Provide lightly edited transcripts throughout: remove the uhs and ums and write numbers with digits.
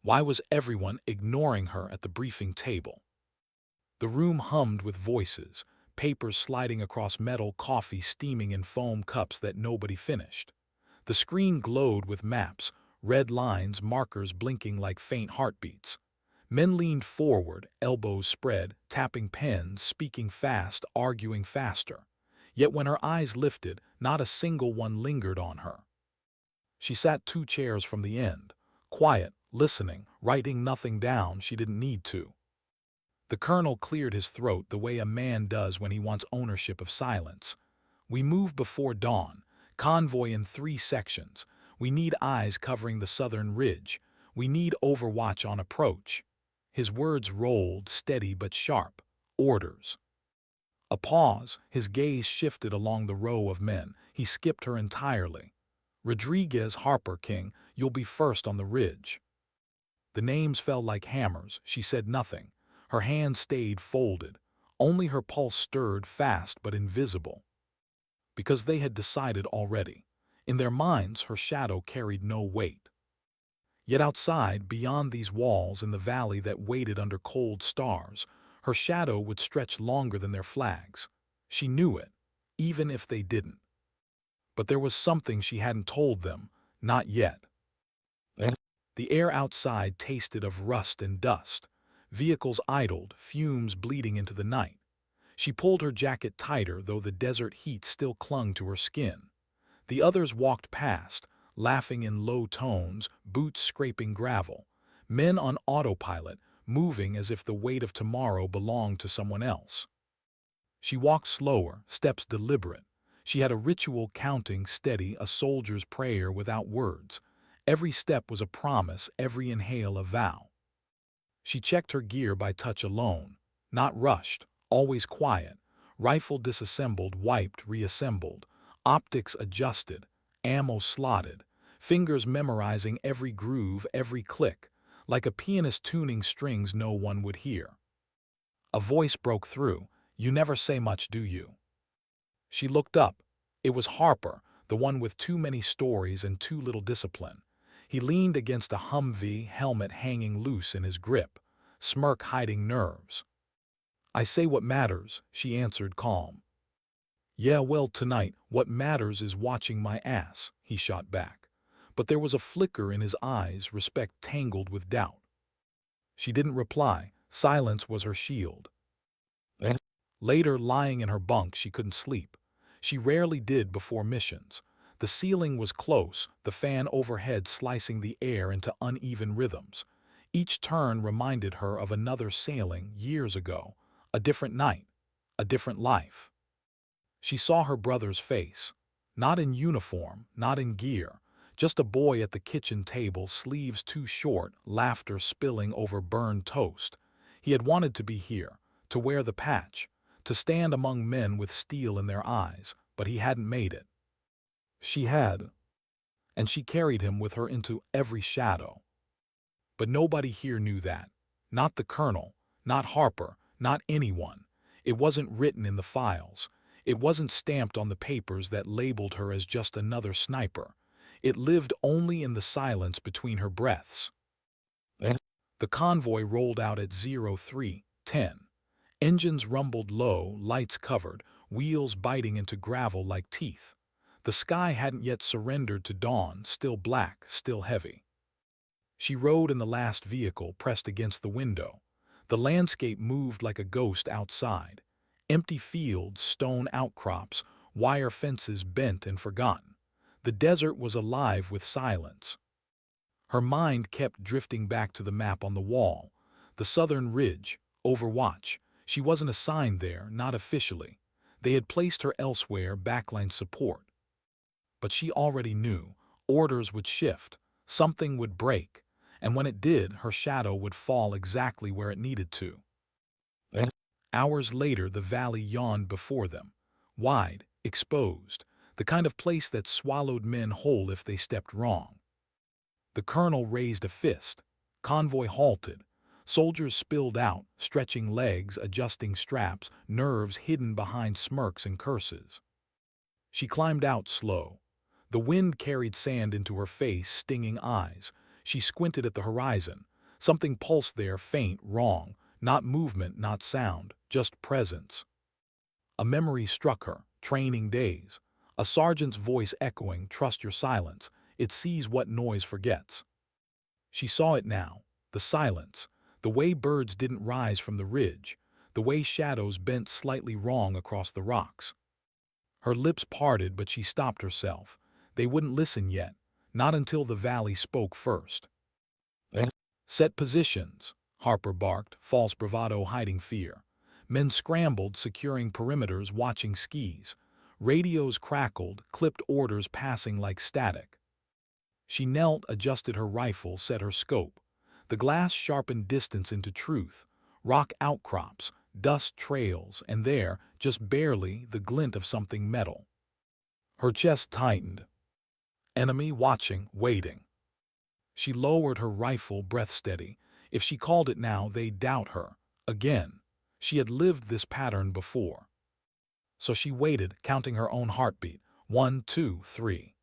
Why was everyone ignoring her at the briefing table? The room hummed with voices, papers sliding across metal, coffee steaming in foam cups that nobody finished. The screen glowed with maps, red lines, markers blinking like faint heartbeats. Men leaned forward, elbows spread, tapping pens, speaking fast, arguing faster. Yet when her eyes lifted, not a single one lingered on her. She sat 2 chairs from the end, quiet, listening, writing nothing down she didn't need to. The colonel cleared his throat the way a man does when he wants ownership of silence. We move before dawn, convoy in 3 sections. We need eyes covering the southern ridge. We need overwatch on approach. His words rolled, steady but sharp. Orders. A pause, his gaze shifted along the row of men. He skipped her entirely. Rodriguez, Harper, King, you'll be first on the ridge. The names fell like hammers. She said nothing. Her hands stayed folded. Only her pulse stirred, fast but invisible. Because they had decided already. In their minds, her shadow carried no weight. Yet outside, beyond these walls in the valley that waited under cold stars, her shadow would stretch longer than their flags. She knew it, even if they didn't. But there was something she hadn't told them, not yet. The air outside tasted of rust and dust. Vehicles idled, fumes bleeding into the night. She pulled her jacket tighter, though the desert heat still clung to her skin. The others walked past, laughing in low tones, boots scraping gravel. Men on autopilot, moving as if the weight of tomorrow belonged to someone else. She walked slower, steps deliberate. She had a ritual, counting steady, a soldier's prayer without words. Every step was a promise, every inhale a vow. She checked her gear by touch alone, not rushed, always quiet. Rifle disassembled, wiped, reassembled. Optics adjusted, ammo slotted. Fingers memorizing every groove, every click, like a pianist tuning strings no one would hear. A voice broke through. You never say much, do you? She looked up. It was Harper, the one with too many stories and too little discipline. He leaned against a Humvee, helmet hanging loose in his grip, smirk hiding nerves. I say what matters, she answered, calm. Yeah, well, tonight, what matters is watching my ass, he shot back. But there was a flicker in his eyes, respect tangled with doubt. She didn't reply. Silence was her shield. Later, lying in her bunk, she couldn't sleep. She rarely did before missions. The ceiling was close, the fan overhead slicing the air into uneven rhythms. Each turn reminded her of another sailing years ago, a different night, a different life. She saw her brother's face, not in uniform, not in gear, just a boy at the kitchen table, sleeves too short, laughter spilling over burned toast. He had wanted to be here, to wear the patch, to stand among men with steel in their eyes, but he hadn't made it. She had, and she carried him with her into every shadow. But nobody here knew that. Not the colonel, not Harper, not anyone. It wasn't written in the files. It wasn't stamped on the papers that labeled her as just another sniper. It lived only in the silence between her breaths. The convoy rolled out at 03:10. Engines rumbled low, lights covered, wheels biting into gravel like teeth. The sky hadn't yet surrendered to dawn, still black, still heavy. She rode in the last vehicle, pressed against the window. The landscape moved like a ghost outside. Empty fields, stone outcrops, wire fences bent and forgotten. The desert was alive with silence. Her mind kept drifting back to the map on the wall. The southern ridge, Overwatch. She wasn't assigned there, not officially. They had placed her elsewhere, backline support. But she already knew. Orders would shift. Something would break. And when it did, her shadow would fall exactly where it needed to. Hours later, the valley yawned before them. Wide, exposed. The kind of place that swallowed men whole if they stepped wrong. The colonel raised a fist. Convoy halted. Soldiers spilled out, stretching legs, adjusting straps, nerves hidden behind smirks and curses. She climbed out slow. The wind carried sand into her face, stinging eyes. She squinted at the horizon. Something pulsed there, faint, wrong, not movement, not sound, just presence. A memory struck her, training days. A sergeant's voice echoing, "Trust your silence. It sees what noise forgets." She saw it now, the silence, the way birds didn't rise from the ridge, the way shadows bent slightly wrong across the rocks. Her lips parted, but she stopped herself. They wouldn't listen yet, not until the valley spoke first. "Eh?" "Set positions," Harper barked, false bravado hiding fear. Men scrambled, securing perimeters, watching skis. Radios crackled, clipped orders passing like static. She knelt, adjusted her rifle, set her scope. The glass sharpened distance into truth. Rock outcrops, dust trails, and there, just barely, the glint of something metal. Her chest tightened. Enemy watching, waiting. She lowered her rifle, breath steady. If she called it now, they'd doubt her. Again. She had lived this pattern before. So she waited, counting her own heartbeat. 1, 2, 3.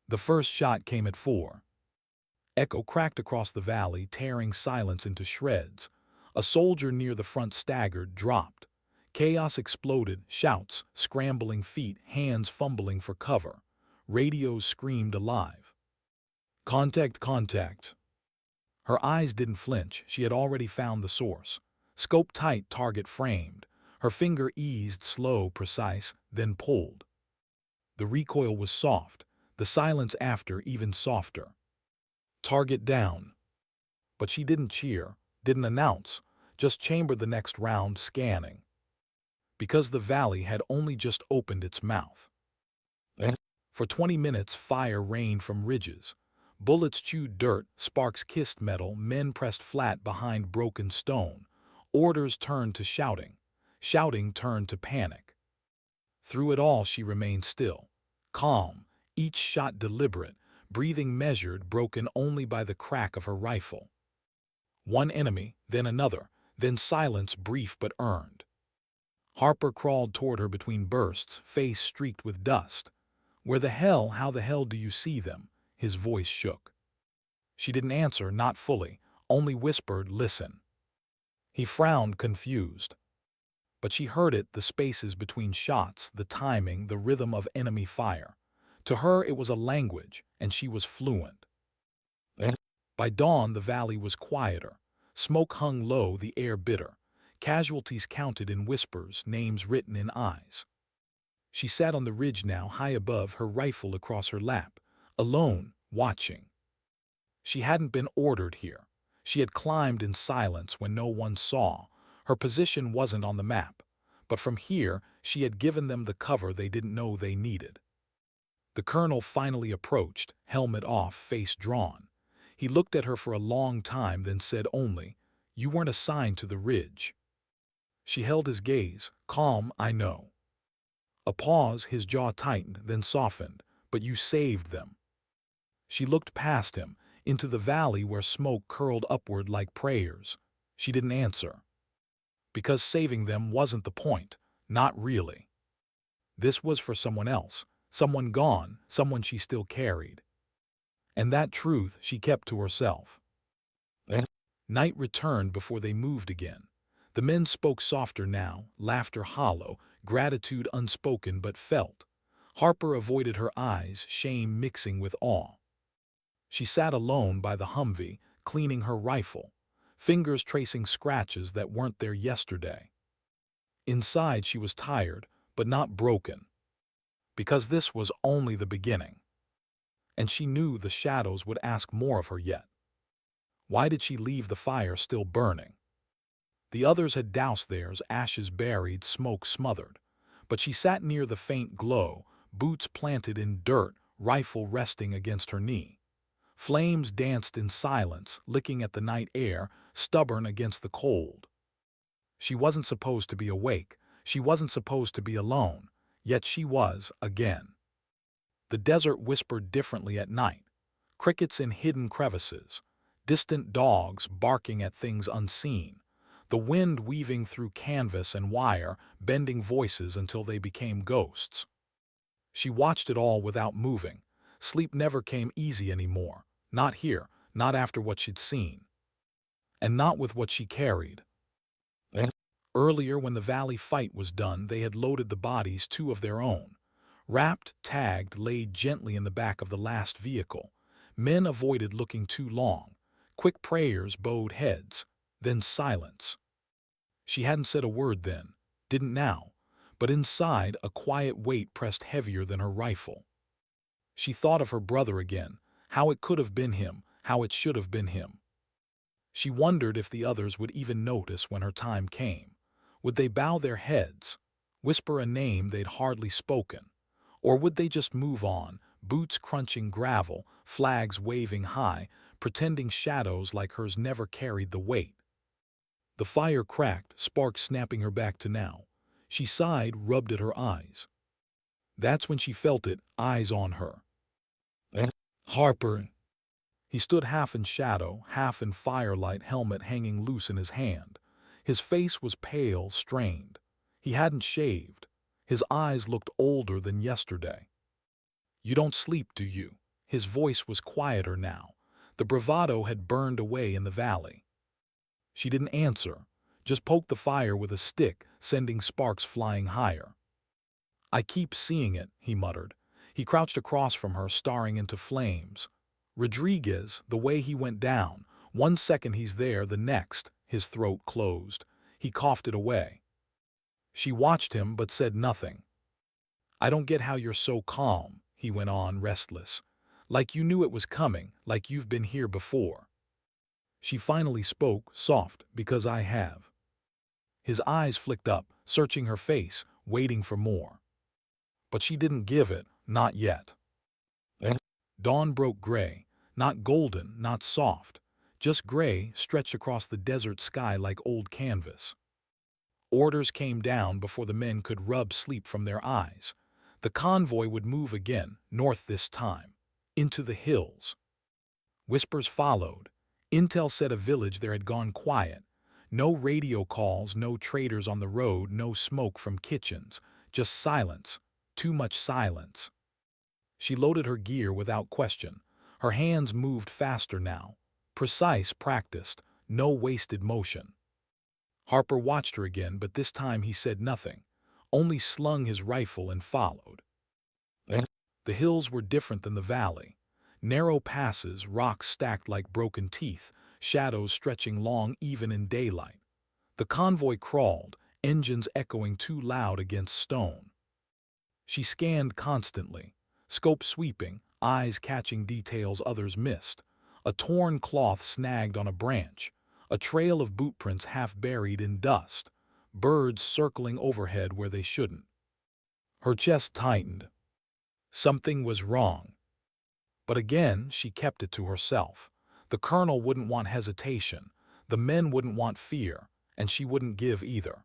The first shot came at 4. Echo cracked across the valley, tearing silence into shreds. A soldier near the front staggered, dropped. Chaos exploded, shouts, scrambling feet, hands fumbling for cover. Radios screamed alive. "Contact, contact." Her eyes didn't flinch. She had already found the source. Scope tight, target framed. Her finger eased, slow, precise, then pulled. The recoil was soft, the silence after even softer. "Target down." But she didn't cheer, didn't announce, just chambered the next round, scanning. Because the valley had only just opened its mouth. For 20 minutes, fire rained from ridges. Bullets chewed dirt, sparks kissed metal, men pressed flat behind broken stone. Orders turned to shouting. Shouting turned to panic. Through it all, she remained still, calm, each shot deliberate, breathing measured, broken only by the crack of her rifle. One enemy, then another, then silence, brief but earned. Harper crawled toward her between bursts, face streaked with dust. "Where the hell, how the hell do you see them?" His voice shook. She didn't answer, not fully, only whispered, "Listen." He frowned, confused. But she heard it, the spaces between shots, the timing, the rhythm of enemy fire. To her it was a language, and she was fluent. By dawn the valley was quieter. Smoke hung low, the air bitter. Casualties counted in whispers, names written in eyes. She sat on the ridge now, high above, her rifle across her lap, alone, watching. She hadn't been ordered here. She had climbed in silence when no one saw. Her position wasn't on the map. But from here, she had given them the cover they didn't know they needed. The colonel finally approached, helmet off, face drawn. He looked at her for a long time, then said only, "You weren't assigned to the ridge." She held his gaze, calm, "I know." A pause, his jaw tightened, then softened. "But you saved them." She looked past him, into the valley where smoke curled upward like prayers. She didn't answer. Because saving them wasn't the point. Not really. This was for someone else. Someone gone, someone she still carried. And that truth she kept to herself. Night returned before they moved again. The men spoke softer now, laughter hollow, gratitude unspoken but felt. Harper avoided her eyes, shame mixing with awe. She sat alone by the Humvee, cleaning her rifle, fingers tracing scratches that weren't there yesterday. Inside she was tired, but not broken. Because this was only the beginning. And she knew the shadows would ask more of her yet. Why did she leave the fire still burning? The others had doused theirs, ashes buried, smoke smothered. But she sat near the faint glow, boots planted in dirt, rifle resting against her knee. Flames danced in silence, licking at the night air, stubborn against the cold. She wasn't supposed to be awake. She wasn't supposed to be alone. Yet she was, again. The desert whispered differently at night. Crickets in hidden crevices. Distant dogs barking at things unseen. The wind weaving through canvas and wire, bending voices until they became ghosts. She watched it all without moving. Sleep never came easy anymore. Not here, not after what she'd seen, and not with what she carried. Earlier, when the valley fight was done, they had loaded the bodies, two of their own. Wrapped, tagged, laid gently in the back of the last vehicle. Men avoided looking too long. Quick prayers bowed heads, then silence. She hadn't said a word then, didn't now, but inside a quiet weight pressed heavier than her rifle. She thought of her brother again, how it could have been him, how it should have been him. She wondered if the others would even notice when her time came. Would they bow their heads, whisper a name they'd hardly spoken, or would they just move on, boots crunching gravel, flags waving high, pretending shadows like hers never carried the weight? The fire cracked, sparks snapping her back to now. She sighed, rubbed at her eyes. That's when she felt it, eyes on her. Harper. He stood half in shadow, half in firelight, helmet hanging loose in his hand. His face was pale, strained. He hadn't shaved. His eyes looked older than yesterday. "You don't sleep, do you?" His voice was quieter now. The bravado had burned away in the valley. She didn't answer, just poked the fire with a stick, sending sparks flying higher. "I keep seeing it," he muttered. He crouched across from her, staring into flames. Rodriguez, the way he went down, 1 second he's there, the next, his throat closed. He coughed it away. She watched him but said nothing. "I don't get how you're so calm," he went on, restless. "Like you knew it was coming, like you've been here before." She finally spoke, soft, "Because I have." His eyes flicked up, searching her face, waiting for more. But she didn't give it, not yet. Dawn broke gray, not golden, not soft, just gray, stretched across the desert sky like old canvas. Orders came down before the men could rub sleep from their eyes. The convoy would move again, north this time, into the hills. Whispers followed. Intel said a village there had gone quiet. No radio calls, no traders on the road, no smoke from kitchens, just silence, too much silence. She loaded her gear without question. Her hands moved faster now. Precise, practiced, no wasted motion. Harper watched her again, but this time he said nothing, only slung his rifle and followed. The hills were different than the valley. Narrow passes, rocks stacked like broken teeth, shadows stretching long even in daylight. The convoy crawled, engines echoing too loud against stone. She scanned constantly, scope sweeping, eyes catching details others missed. A torn cloth snagged on a branch, a trail of bootprints half buried in dust, birds circling overhead where they shouldn't. Her chest tightened. Something was wrong. But again, she kept it to herself. The colonel wouldn't want hesitation, the men wouldn't want fear, and she wouldn't give either.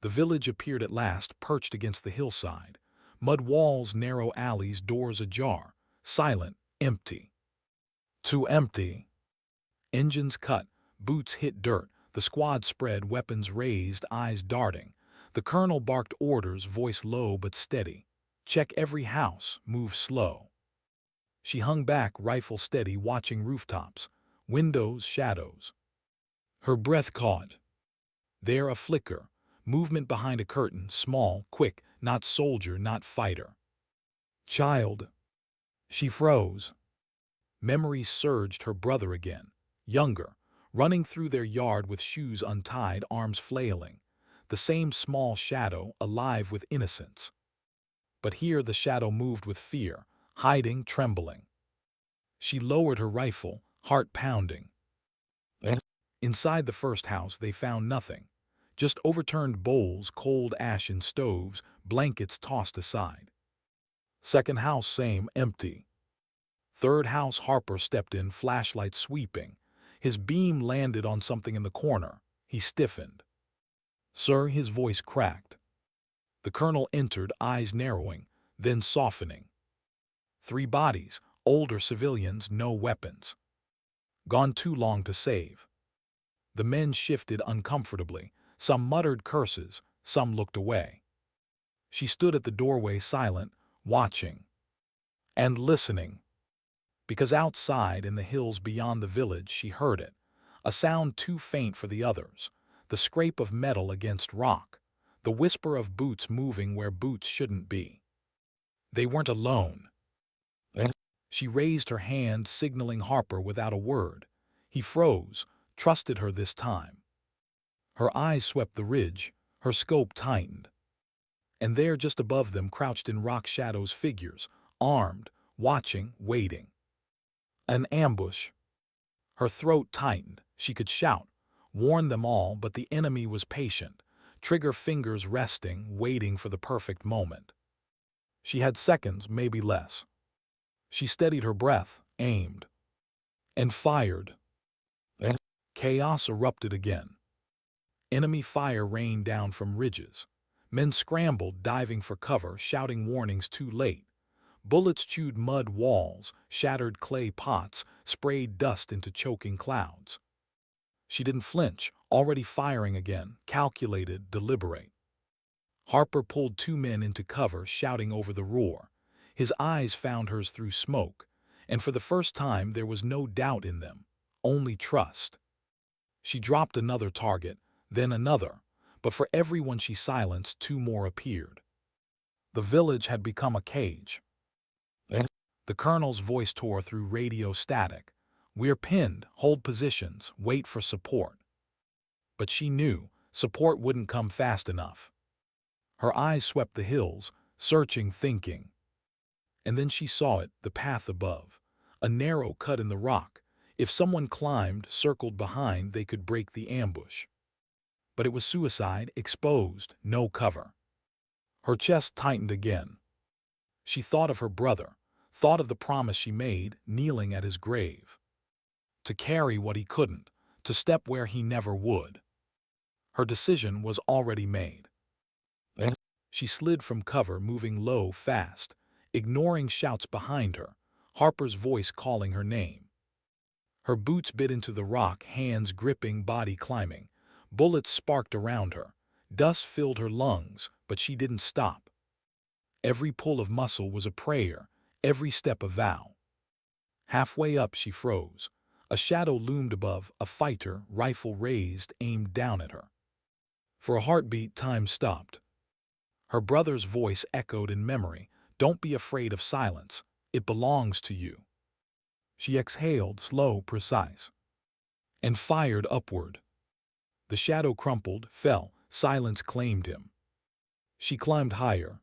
The village appeared at last, perched against the hillside. Mud walls, narrow alleys, doors ajar. Silent, empty. Too empty. Engines cut, boots hit dirt, the squad spread, weapons raised, eyes darting. The colonel barked orders, voice low but steady. "Check every house, move slow." She hung back, rifle steady, watching rooftops, windows, shadows. Her breath caught. There a flicker, movement behind a curtain, small, quick, not soldier, not fighter. Child. She froze. Memories surged, her brother again, younger, running through their yard with shoes untied, arms flailing. The same small shadow, alive with innocence. But here the shadow moved with fear, hiding, trembling. She lowered her rifle, heart pounding. Inside the first house they found nothing. Just overturned bowls, cold ash in stoves, blankets tossed aside. Second house, same, empty. Third house, Harper stepped in, flashlight sweeping. His beam landed on something in the corner. He stiffened. "Sir," his voice cracked. The colonel entered, eyes narrowing, then softening. 3 bodies, older civilians, no weapons. Gone too long to save. The men shifted uncomfortably. Some muttered curses, some looked away. She stood at the doorway, silent, watching. And listening. because outside in the hills beyond the village she heard it, a sound too faint for the others, the scrape of metal against rock, the whisper of boots moving where boots shouldn't be. They weren't alone. She raised her hand, signaling Harper without a word. He froze, trusted her this time. Her eyes swept the ridge, her scope tightened. And there, just above them, crouched in rock shadows figures, armed, watching, waiting. An ambush. Her throat tightened. She could shout, warn them all, but the enemy was patient, trigger fingers resting, waiting for the perfect moment. She had seconds, maybe less. She steadied her breath, aimed, and fired. Chaos erupted again. Enemy fire rained down from ridges. Men scrambled, diving for cover, shouting warnings too late. Bullets chewed mud walls, shattered clay pots, sprayed dust into choking clouds. She didn't flinch, already firing again, calculated, deliberate. Harper pulled two men into cover, shouting over the roar. His eyes found hers through smoke, and for the first time there was no doubt in them, only trust. She dropped another target, then another, but for every one she silenced, two more appeared. The village had become a cage. The colonel's voice tore through radio static. "We're pinned, hold positions, wait for support." But she knew support wouldn't come fast enough. Her eyes swept the hills, searching, thinking. And then she saw it, the path above. A narrow cut in the rock. If someone climbed, circled behind, they could break the ambush. But it was suicide, exposed, no cover. Her chest tightened again. She thought of her brother, thought of the promise she made, kneeling at his grave. To carry what he couldn't, to step where he never would. Her decision was already made. She slid from cover, moving low, fast, ignoring shouts behind her, Harper's voice calling her name. Her boots bit into the rock, hands gripping, body climbing. Bullets sparked around her. Dust filled her lungs, but she didn't stop. Every pull of muscle was a prayer, every step a vow. Halfway up she froze. A shadow loomed above, a fighter, rifle raised, aimed down at her. For a heartbeat, time stopped. Her brother's voice echoed in memory, "Don't be afraid of silence. It belongs to you." She exhaled, slow, precise, and fired upward. The shadow crumpled, fell, silence claimed him. She climbed higher.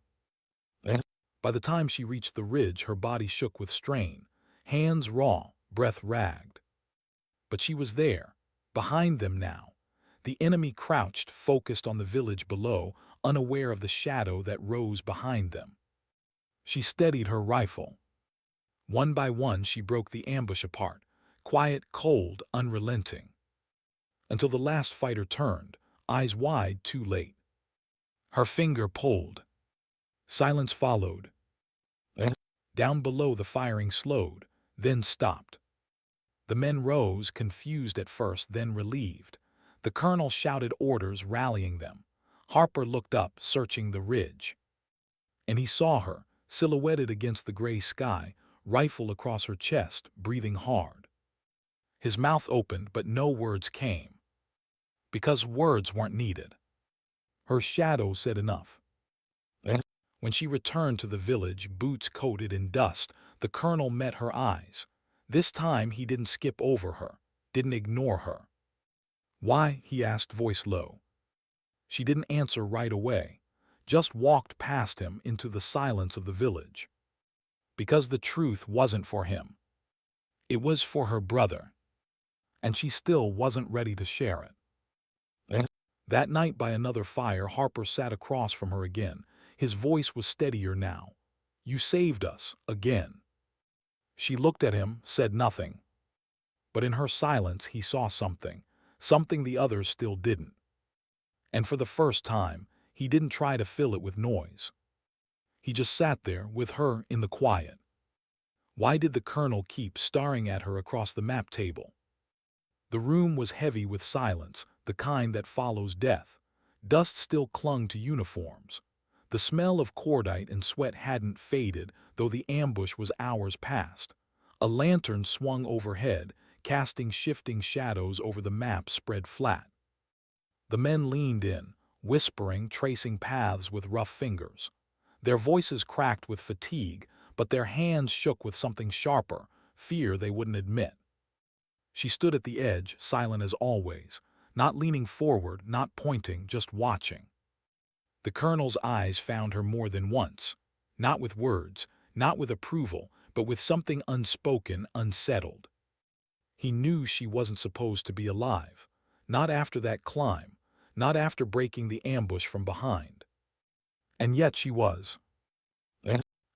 By the time she reached the ridge, her body shook with strain, hands raw, breath ragged. But she was there, behind them now. The enemy crouched, focused on the village below, unaware of the shadow that rose behind them. She steadied her rifle. One by one she broke the ambush apart, quiet, cold, unrelenting. Until the last fighter turned, eyes wide, too late. Her finger pulled. Silence followed. Down below the firing slowed, then stopped. The men rose, confused at first, then relieved. The colonel shouted orders, rallying them. Harper looked up, searching the ridge. And he saw her, silhouetted against the gray sky, rifle across her chest, breathing hard. His mouth opened, but no words came. Because words weren't needed. Her shadow said enough. When she returned to the village, boots coated in dust, the colonel met her eyes. This time he didn't skip over her, didn't ignore her. "Why?" he asked, voice low. She didn't answer right away, just walked past him into the silence of the village. Because the truth wasn't for him. It was for her brother. And she still wasn't ready to share it. That night by another fire, Harper sat across from her again. His voice was steadier now. "You saved us, again." She looked at him, said nothing. But in her silence he saw something, something the others still didn't. And for the first time, he didn't try to fill it with noise. He just sat there with her in the quiet. Why did the colonel keep staring at her across the map table? The room was heavy with silence, the kind that follows death. Dust still clung to uniforms. The smell of cordite and sweat hadn't faded, though the ambush was hours past. A lantern swung overhead, casting shifting shadows over the map spread flat. The men leaned in, whispering, tracing paths with rough fingers. Their voices cracked with fatigue, but their hands shook with something sharper, fear they wouldn't admit. She stood at the edge, silent as always, not leaning forward, not pointing, just watching. The colonel's eyes found her more than once, not with words, not with approval, but with something unspoken, unsettled. He knew she wasn't supposed to be alive, not after that climb, not after breaking the ambush from behind. And yet she was.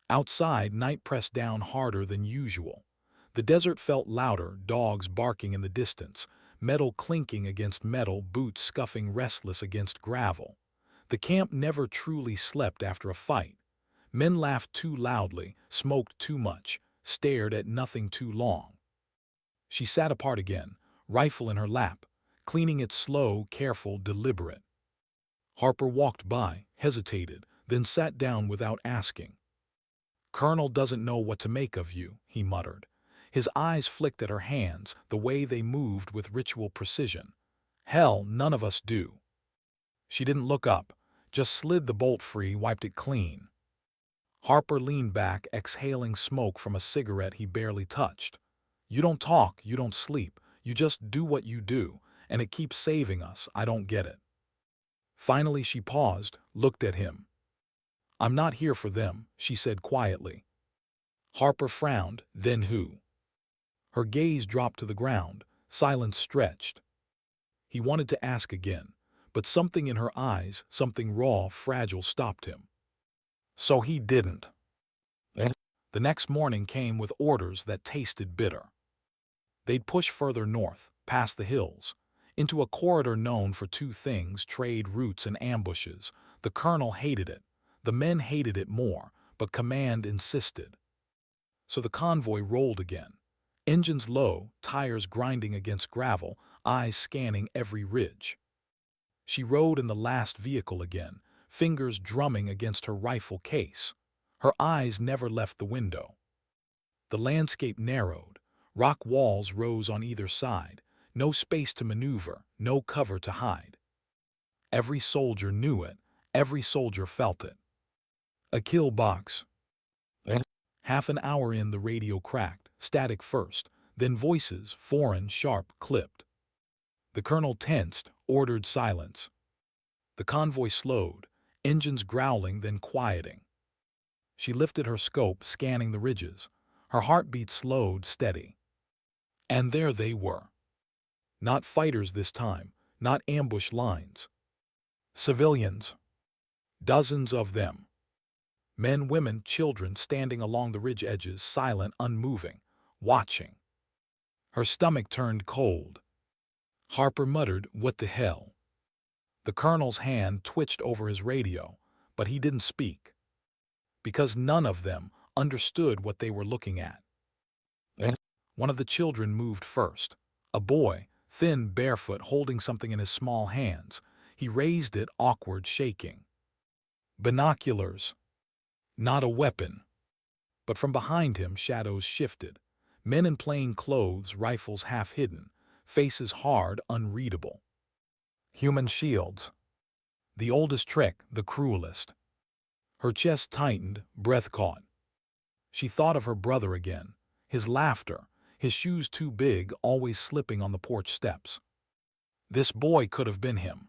Outside, night pressed down harder than usual. The desert felt louder, dogs barking in the distance, metal clinking against metal, boots scuffing restless against gravel. The camp never truly slept after a fight. Men laughed too loudly, smoked too much, stared at nothing too long. She sat apart again, rifle in her lap, cleaning it slow, careful, deliberate. Harper walked by, hesitated, then sat down without asking. "Colonel doesn't know what to make of you," he muttered. His eyes flicked at her hands, the way they moved with ritual precision. "Hell, none of us do." She didn't look up, just slid the bolt free, wiped it clean. Harper leaned back, exhaling smoke from a cigarette he barely touched. "You don't talk, you don't sleep, you just do what you do, and it keeps saving us. I don't get it." Finally she paused, looked at him. "I'm not here for them," she said quietly. Harper frowned, "Then who?" Her gaze dropped to the ground, silence stretched. He wanted to ask again, but something in her eyes, something raw, fragile, stopped him. So he didn't. The next morning came with orders that tasted bitter. They'd push further north, past the hills, into a corridor known for two things: trade routes and ambushes. The colonel hated it. The men hated it more, but command insisted. So the convoy rolled again. Engines low, tires grinding against gravel, eyes scanning every ridge. She rode in the last vehicle again, fingers drumming against her rifle case. Her eyes never left the window. The landscape narrowed. Rock walls rose on either side. No space to maneuver, no cover to hide. Every soldier knew it. Every soldier felt it. A kill box. Half an hour in, the radio cracked, static first, then voices, foreign, sharp, clipped. The colonel tensed, ordered silence. The convoy slowed, engines growling, then quieting. She lifted her scope, scanning the ridges. Her heartbeat slowed, steady. And there they were. Not fighters this time, not ambush lines. Civilians. Dozens of them. Men, women, children standing along the ridge edges, silent, unmoving, watching. Her stomach turned cold. Harper muttered, "What the hell?" The colonel's hand twitched over his radio, but he didn't speak. Because none of them understood what they were looking at. One of the children moved first. A boy, thin, barefoot, holding something in his small hands. He raised it, awkward, shaking. Binoculars. Not a weapon. But from behind him, shadows shifted. Men in plain clothes, rifles half hidden, faces hard, unreadable. Human shields. The oldest trick, the cruelest. Her chest tightened, breath caught. She thought of her brother again, his laughter, his shoes too big, always slipping on the porch steps. This boy could have been him.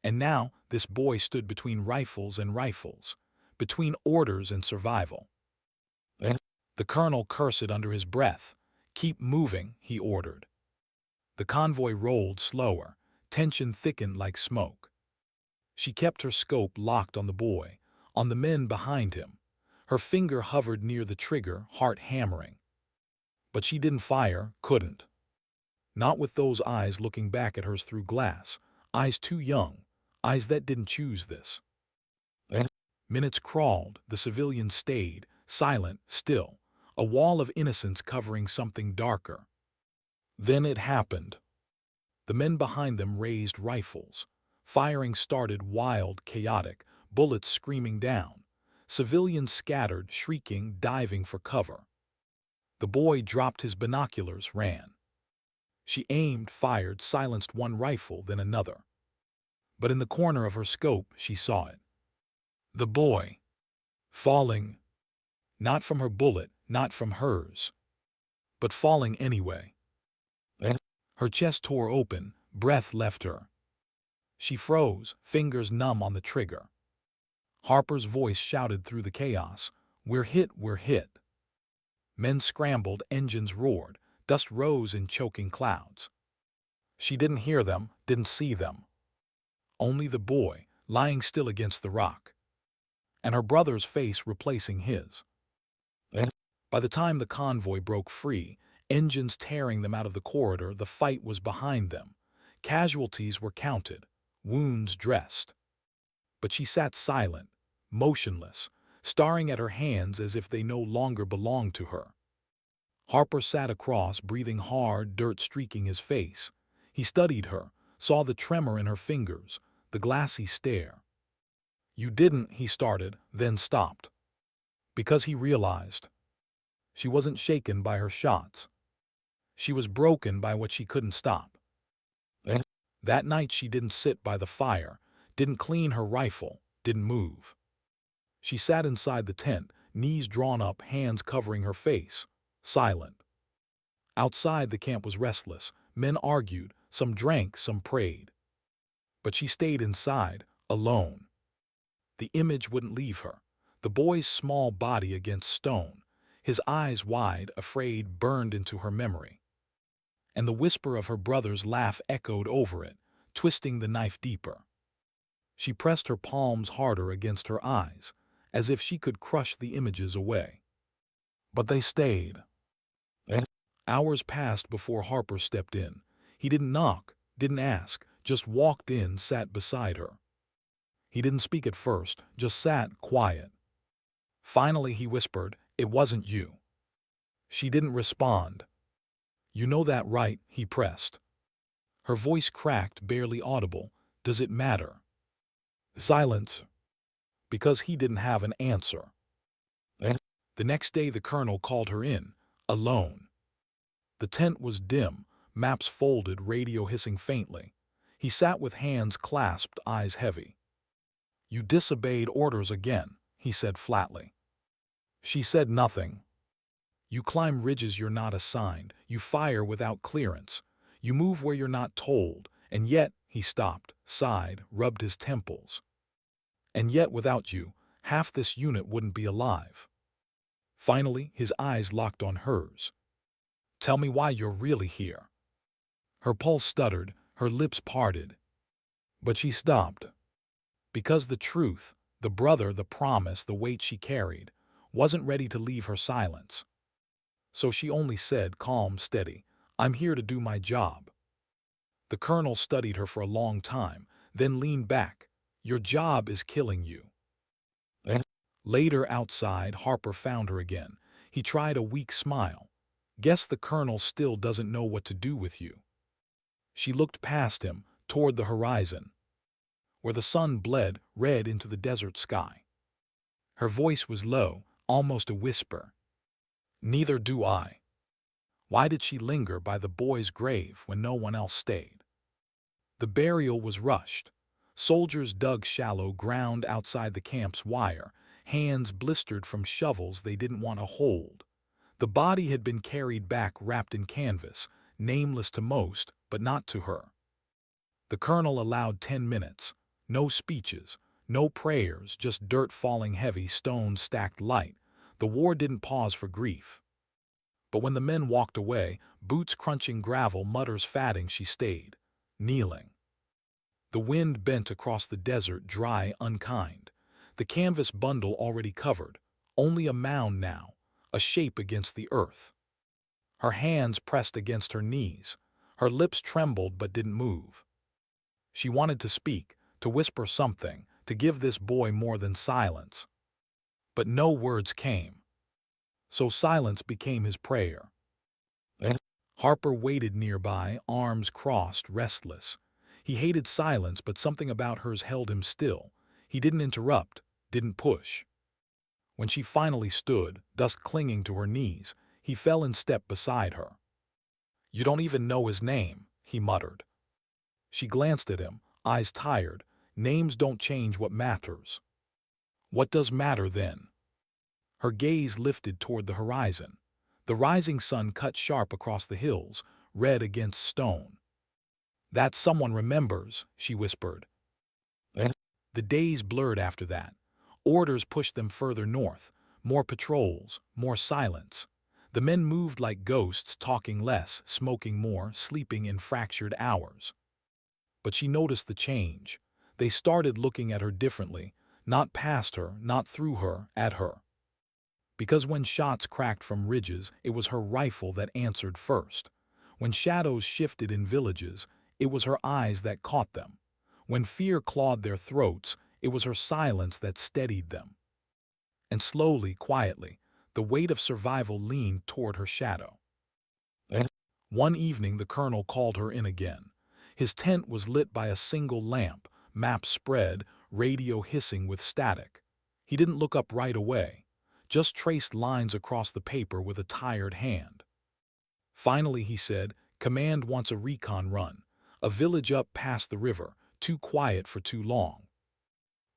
And now this boy stood between rifles and rifles, between orders and survival. The colonel cursed under his breath. "Keep moving," he ordered. The convoy rolled slower, tension thickened like smoke. She kept her scope locked on the boy, on the men behind him. Her finger hovered near the trigger, heart hammering. But she didn't fire, couldn't. Not with those eyes looking back at hers through glass, eyes too young, eyes that didn't choose this. Minutes crawled, the civilians stayed, silent, still, a wall of innocence covering something darker. Then it happened. The men behind them raised rifles. Firing started, wild, chaotic, bullets screaming down. Civilians scattered, shrieking, diving for cover. The boy dropped his binoculars, ran. She aimed, fired, silenced one rifle, then another. But in the corner of her scope, she saw it. The boy. Falling. Not from her bullet, not from hers. But falling anyway. Her chest tore open, breath left her. She froze, fingers numb on the trigger. Harper's voice shouted through the chaos, "We're hit, we're hit." Men scrambled, engines roared, dust rose in choking clouds. She didn't hear them, didn't see them. Only the boy, lying still against the rock. And her brother's face replacing his. By the time the convoy broke free, engines tearing them out of the corridor, the fight was behind them. Casualties were counted, wounds dressed. But she sat silent, motionless, staring at her hands as if they no longer belonged to her. Harper sat across, breathing hard, dirt streaking his face. He studied her, saw the tremor in her fingers, the glassy stare. "You didn't," he started, then stopped. Because he realized. She wasn't shaken by her shots. She was broken by what she couldn't stop. That night she didn't sit by the fire, didn't clean her rifle, didn't move. She sat inside the tent, knees drawn up, hands covering her face, silent. Outside the camp was restless. Men argued, some drank, some prayed. But she stayed inside, alone. The image wouldn't leave her. The boy's small body against stone, his eyes wide, afraid, burned into her memory. And the whisper of her brother's laugh echoed over it, twisting the knife deeper. She pressed her palms harder against her eyes, as if she could crush the images away. But they stayed. Hours passed before Harper stepped in. He didn't knock, didn't ask, just walked in, sat beside her. He didn't speak at first, just sat, quiet. Finally he whispered, "It wasn't you." She didn't respond. "You know that, right?" he pressed. Her voice cracked, barely audible. "Does it matter?" Silence. Because he didn't have an answer. The next day the colonel called her in, alone. The tent was dim, maps folded, radio hissing faintly. He sat with hands clasped, eyes heavy. "You disobeyed orders again," he said flatly. She said nothing. "You climb ridges you're not assigned. You fire without clearance. You move where you're not told. And yet," he stopped, sighed, rubbed his temples. "And yet without you, half this unit wouldn't be alive." Finally, his eyes locked on hers. "Tell me why you're really here." Her pulse stuttered, her lips parted. But she stopped. Because the truth, the brother, the promise, the weight she carried, wasn't ready to leave her silence. So she only said, calm, steady, "I'm here to do my job." The colonel studied her for a long time, then leaned back. "Your job is killing you." Later, outside, Harper found her again. He tried a weak smile. "Guess the colonel still doesn't know what to do with you." She looked past him, toward the horizon, where the sun bled red into the desert sky. Her voice was low, almost a whisper. "Neither do I." Why did she linger by the boy's grave when no one else stayed? The burial was rushed. Soldiers dug shallow ground outside the camp's wire, hands blistered from shovels they didn't want to hold. The body had been carried back wrapped in canvas, nameless to most, but not to her. The colonel allowed 10 minutes. No speeches, no prayers, just dirt falling heavy, stones stacked light. The war didn't pause for grief. But when the men walked away, boots crunching gravel, mutters fatting, she stayed, kneeling. The wind bent across the desert, dry, unkind. The canvas bundle already covered, only a mound now, a shape against the earth. Her hands pressed against her knees. Her lips trembled but didn't move. She wanted to speak, to whisper something, to give this boy more than silence. But no words came. So silence became his prayer. Harper waited nearby, arms crossed, restless. He hated silence, but something about hers held him still. He didn't interrupt, didn't push. When she finally stood, dust clinging to her knees, He fell in step beside her. "You don't even know his name," he muttered. She glanced at him, eyes tired. "Names don't change what matters." "What does matter then?" Her gaze lifted toward the horizon. The rising sun cut sharp across the hills, red against stone. "That someone remembers," she whispered. The days blurred after that. Orders pushed them further north. More patrols, more silence. The men moved like ghosts, talking less, smoking more, sleeping in fractured hours. But she noticed the change. They started looking at her differently, not past her, not through her, at her. Because when shots cracked from ridges, it was her rifle that answered first. When shadows shifted in villages, it was her eyes that caught them. When fear clawed their throats, it was her silence that steadied them. And slowly, quietly, the weight of survival leaned toward her shadow. One evening the colonel called her in again. His tent was lit by a single lamp, maps spread, radio hissing with static. He didn't look up right away, just traced lines across the paper with a tired hand. Finally he said, "Command wants a recon run. A village up past the river, too quiet for too long."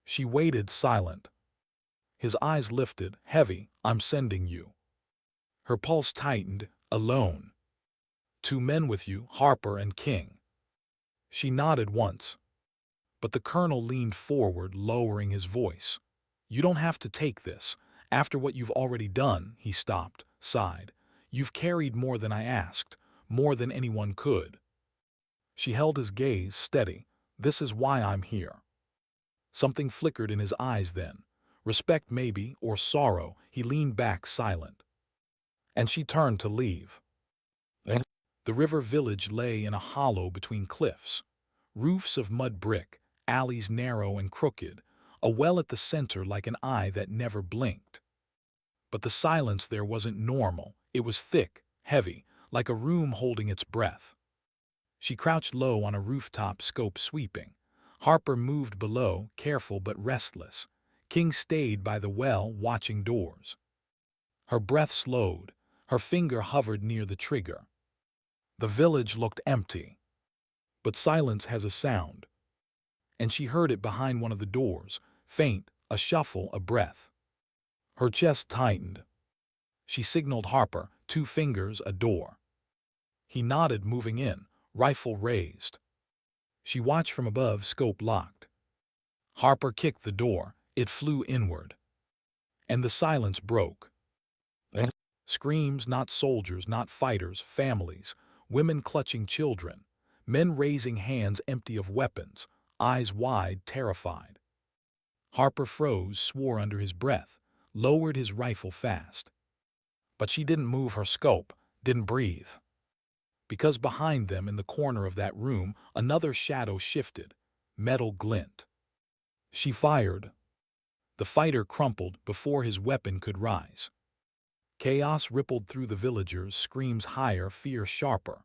She waited, silent. His eyes lifted, heavy. "I'm sending you." Her pulse tightened. "Alone?" "Two men with you, Harper and King." She nodded once. But the colonel leaned forward, lowering his voice. "You don't have to take this. After what you've already done," he stopped, sighed. "You've carried more than I asked, more than anyone could." She held his gaze steady. "This is why I'm here." Something flickered in his eyes then. Respect maybe, or sorrow. He leaned back, silent. And she turned to leave. The river village lay in a hollow between cliffs. Roofs of mud brick, alleys narrow and crooked, a well at the center like an eye that never blinked. But the silence there wasn't normal. It was thick, heavy, like a room holding its breath. She crouched low on a rooftop, scope sweeping. Harper moved below, careful but restless. King stayed by the well, watching doors. Her breath slowed. Her finger hovered near the trigger. The village looked empty. But silence has a sound. And she heard it behind one of the doors, faint, a shuffle, a breath. Her chest tightened. She signaled Harper, 2 fingers, a door. He nodded, moving in, rifle raised. She watched from above, scope locked. Harper kicked the door. It flew inward. And the silence broke. Screams, not soldiers, not fighters, families, women clutching children, men raising hands empty of weapons, eyes wide, terrified. Harper froze, swore under his breath, lowered his rifle fast. But she didn't move her scope, didn't breathe. Because behind them, in the corner of that room, another shadow shifted, metal glint. She fired. The fighter crumpled before his weapon could rise. Chaos rippled through the villagers, screams higher, fear sharper.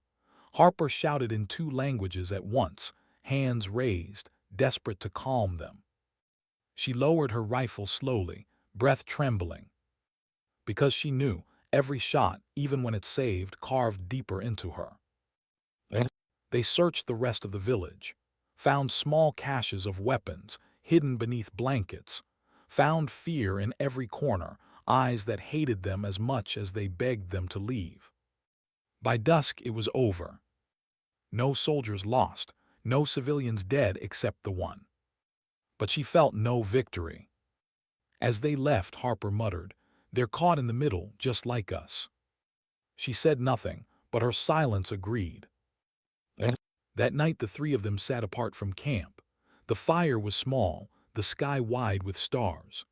Harper shouted in 2 languages at once, hands raised, desperate to calm them. She lowered her rifle slowly, breath trembling. Because she knew, every shot, even when it saved, carved deeper into her. They searched the rest of the village, found small caches of weapons hidden beneath blankets, found fear in every corner, eyes that hated them as much as they begged them to leave. By dusk it was over. No soldiers lost, no civilians dead except the one. But she felt no victory. As they left, Harper muttered, "They're caught in the middle, just like us." She said nothing, but her silence agreed. That night the 3 of them sat apart from camp. The fire was small, the sky wide with stars.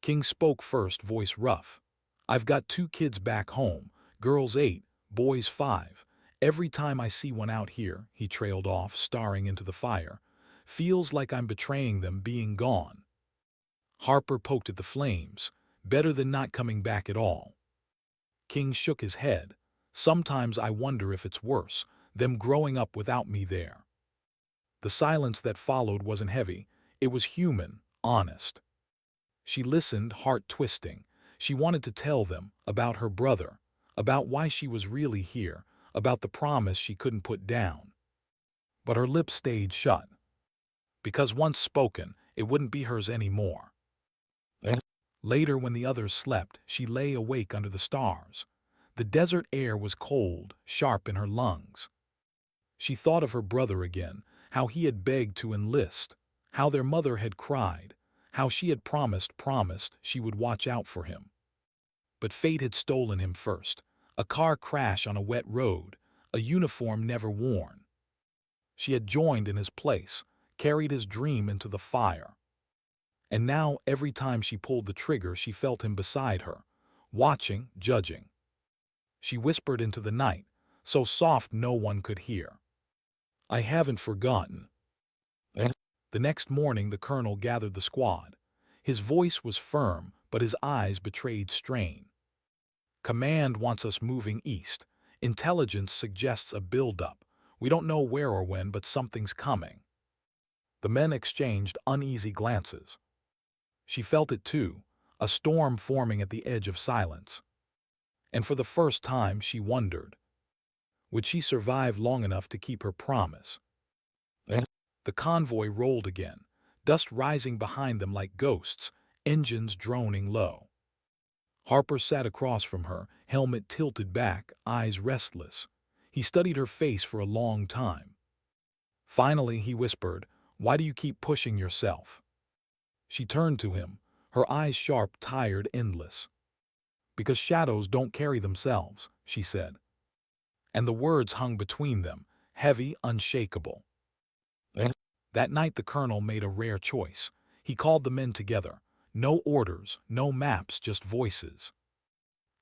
King spoke first, voice rough. "I've got 2 kids back home, girls 8, boys 5. Every time I see one out here," he trailed off, staring into the fire, "feels like I'm betraying them, being gone." Harper poked at the flames. "Better than not coming back at all." King shook his head. "Sometimes I wonder if it's worse, them growing up without me there." The silence that followed wasn't heavy. It was human, honest. She listened, heart twisting. She wanted to tell them about her brother, about why she was really here, about the promise she couldn't put down. But her lips stayed shut, because once spoken, it wouldn't be hers anymore. Later, when the others slept, she lay awake under the stars. The desert air was cold, sharp in her lungs. She thought of her brother again, how he had begged to enlist, how their mother had cried, how she had promised she would watch out for him. But fate had stolen him first. A car crash on a wet road, a uniform never worn. She had joined in his place, carried his dream into the fire. And now, every time she pulled the trigger, she felt him beside her, watching, judging. She whispered into the night, so soft no one could hear. "I haven't forgotten." The next morning, the colonel gathered the squad. His voice was firm, but his eyes betrayed strain. "Command wants us moving east. Intelligence suggests a buildup. We don't know where or when, but something's coming." The men exchanged uneasy glances. She felt it too, a storm forming at the edge of silence. And for the first time she wondered, would she survive long enough to keep her promise? The convoy rolled again, dust rising behind them like ghosts, engines droning low. Harper sat across from her, helmet tilted back, eyes restless. He studied her face for a long time. Finally, he whispered, "Why do you keep pushing yourself?" She turned to him, her eyes sharp, tired, endless. "Because shadows don't carry themselves," she said. And the words hung between them, heavy, unshakable. That night the colonel made a rare choice. He called the men together. No orders, no maps, just voices.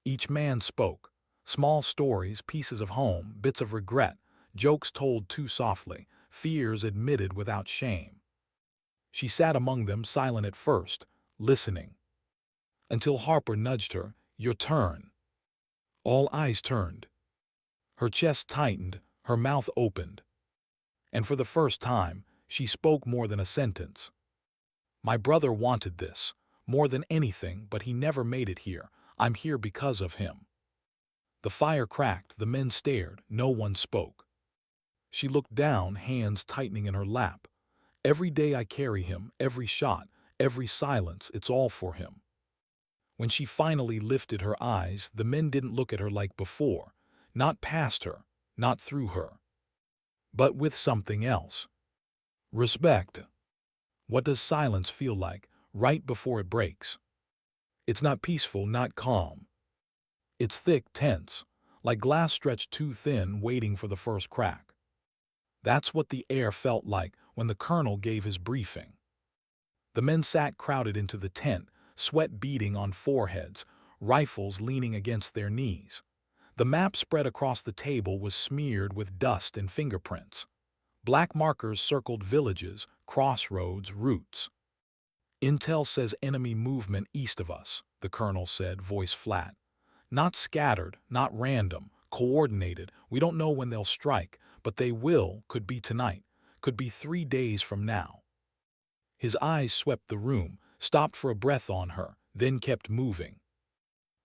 Each man spoke. Small stories, pieces of home, bits of regret, jokes told too softly, fears admitted without shame. She sat among them, silent at first, listening. Until Harper nudged her, "Your turn." All eyes turned. Her chest tightened, her mouth opened. And for the first time, she spoke more than a sentence. "My brother wanted this, more than anything, but he never made it here. I'm here because of him." The fire cracked, the men stared, no one spoke. She looked down, hands tightening in her lap. "Every day I carry him, every shot, every silence, it's all for him." When she finally lifted her eyes, the men didn't look at her like before, not past her, not through her, but with something else. Respect. What does silence feel like, right before it breaks? It's not peaceful, not calm. It's thick, tense, like glass stretched too thin, waiting for the first crack. That's what the air felt like when the colonel gave his briefing. The men sat crowded into the tent, sweat beading on foreheads, rifles leaning against their knees. The map spread across the table was smeared with dust and fingerprints. Black markers circled villages, crossroads, routes. "Intel says enemy movement east of us," the colonel said, voice flat. "Not scattered, not random, coordinated. We don't know when they'll strike, but they will, could be tonight, could be 3 days from now." His eyes swept the room, stopped for a breath on her, then kept moving.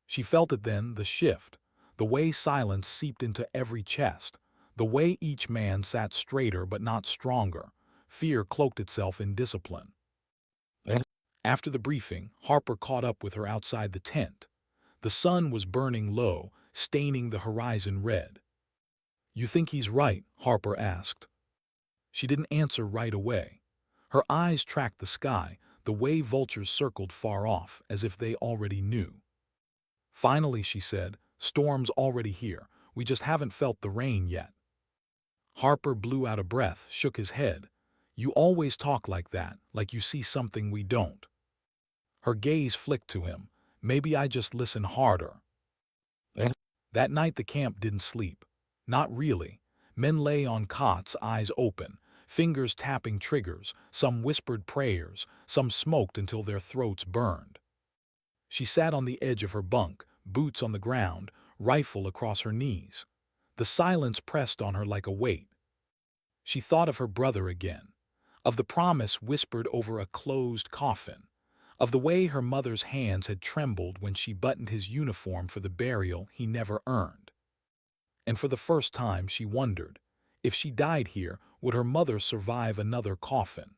She felt it then, the shift, the way silence seeped into every chest, the way each man sat straighter but not stronger. Fear cloaked itself in discipline. After the briefing, Harper caught up with her outside the tent. The sun was burning low, staining the horizon red. "You think he's right?" Harper asked. She didn't answer right away. Her eyes tracked the sky, the way vultures circled far off, as if they already knew. Finally, she said, "Storm's already here. We just haven't felt the rain yet." Harper blew out a breath, shook his head. "You always talk like that, like you see something we don't." Her gaze flicked to him. "Maybe I just listen harder." That night the camp didn't sleep. Not really. Men lay on cots, eyes open, fingers tapping triggers, some whispered prayers, some smoked until their throats burned. She sat on the edge of her bunk, boots on the ground, rifle across her knees. The silence pressed on her like a weight. She thought of her brother again, of the promise whispered over a closed coffin, of the way her mother's hands had trembled when she buttoned his uniform for the burial he never earned. And for the first time she wondered, if she died here, would her mother survive another coffin?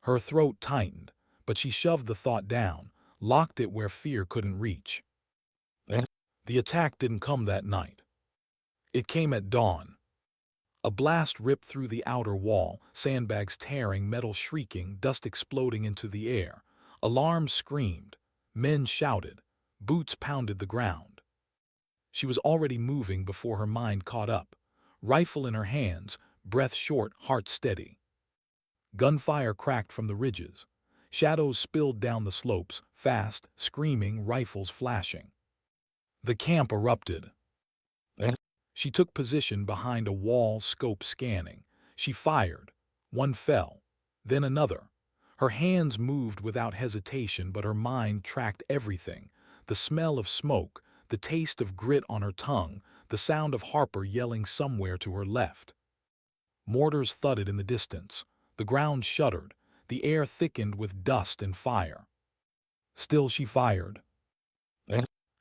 Her throat tightened, but she shoved the thought down, locked it where fear couldn't reach. The attack didn't come that night. It came at dawn. A blast ripped through the outer wall, sandbags tearing, metal shrieking, dust exploding into the air. Alarms screamed, men shouted, boots pounded the ground. She was already moving before her mind caught up, rifle in her hands, breath short, heart steady. Gunfire cracked from the ridges. Shadows spilled down the slopes, fast, screaming, rifles flashing. The camp erupted. She took position behind a wall, scope scanning. She fired. One fell, then another. Her hands moved without hesitation, but her mind tracked everything. The smell of smoke, the taste of grit on her tongue, the sound of Harper yelling somewhere to her left. Mortars thudded in the distance. The ground shuddered. The air thickened with dust and fire. Still she fired.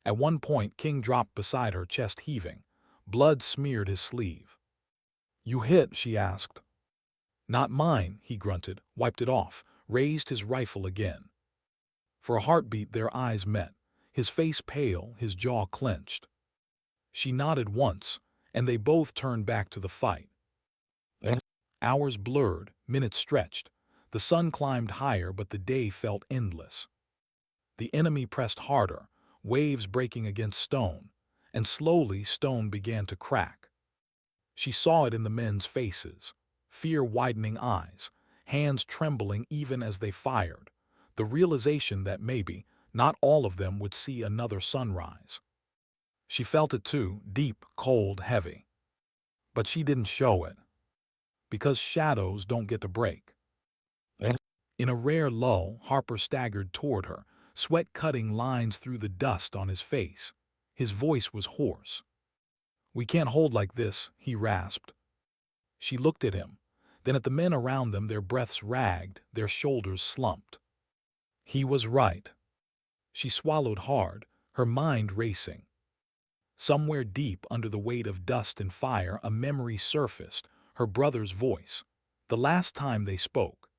At one point, King dropped beside her, chest heaving. Blood smeared his sleeve. "You hit?" she asked. "Not mine," he grunted, wiped it off, raised his rifle again. For a heartbeat their eyes met, his face pale, his jaw clenched. She nodded once, and they both turned back to the fight. Hours blurred, minutes stretched. The sun climbed higher, but the day felt endless. The enemy pressed harder, waves breaking against stone, and slowly stone began to crack. She saw it in the men's faces, fear-widening eyes, hands trembling even as they fired, the realization that maybe not all of them would see another sunrise. She felt it too, deep, cold, heavy. But she didn't show it, because shadows don't get to break. In a rare lull, Harper staggered toward her, sweat cutting lines through the dust on his face. His voice was hoarse. "We can't hold like this," he rasped. She looked at him, then at the men around them, their breaths ragged, their shoulders slumped. He was right. She swallowed hard, her mind racing. Somewhere deep under the weight of dust and fire, a memory surfaced, her brother's voice. The last time they spoke.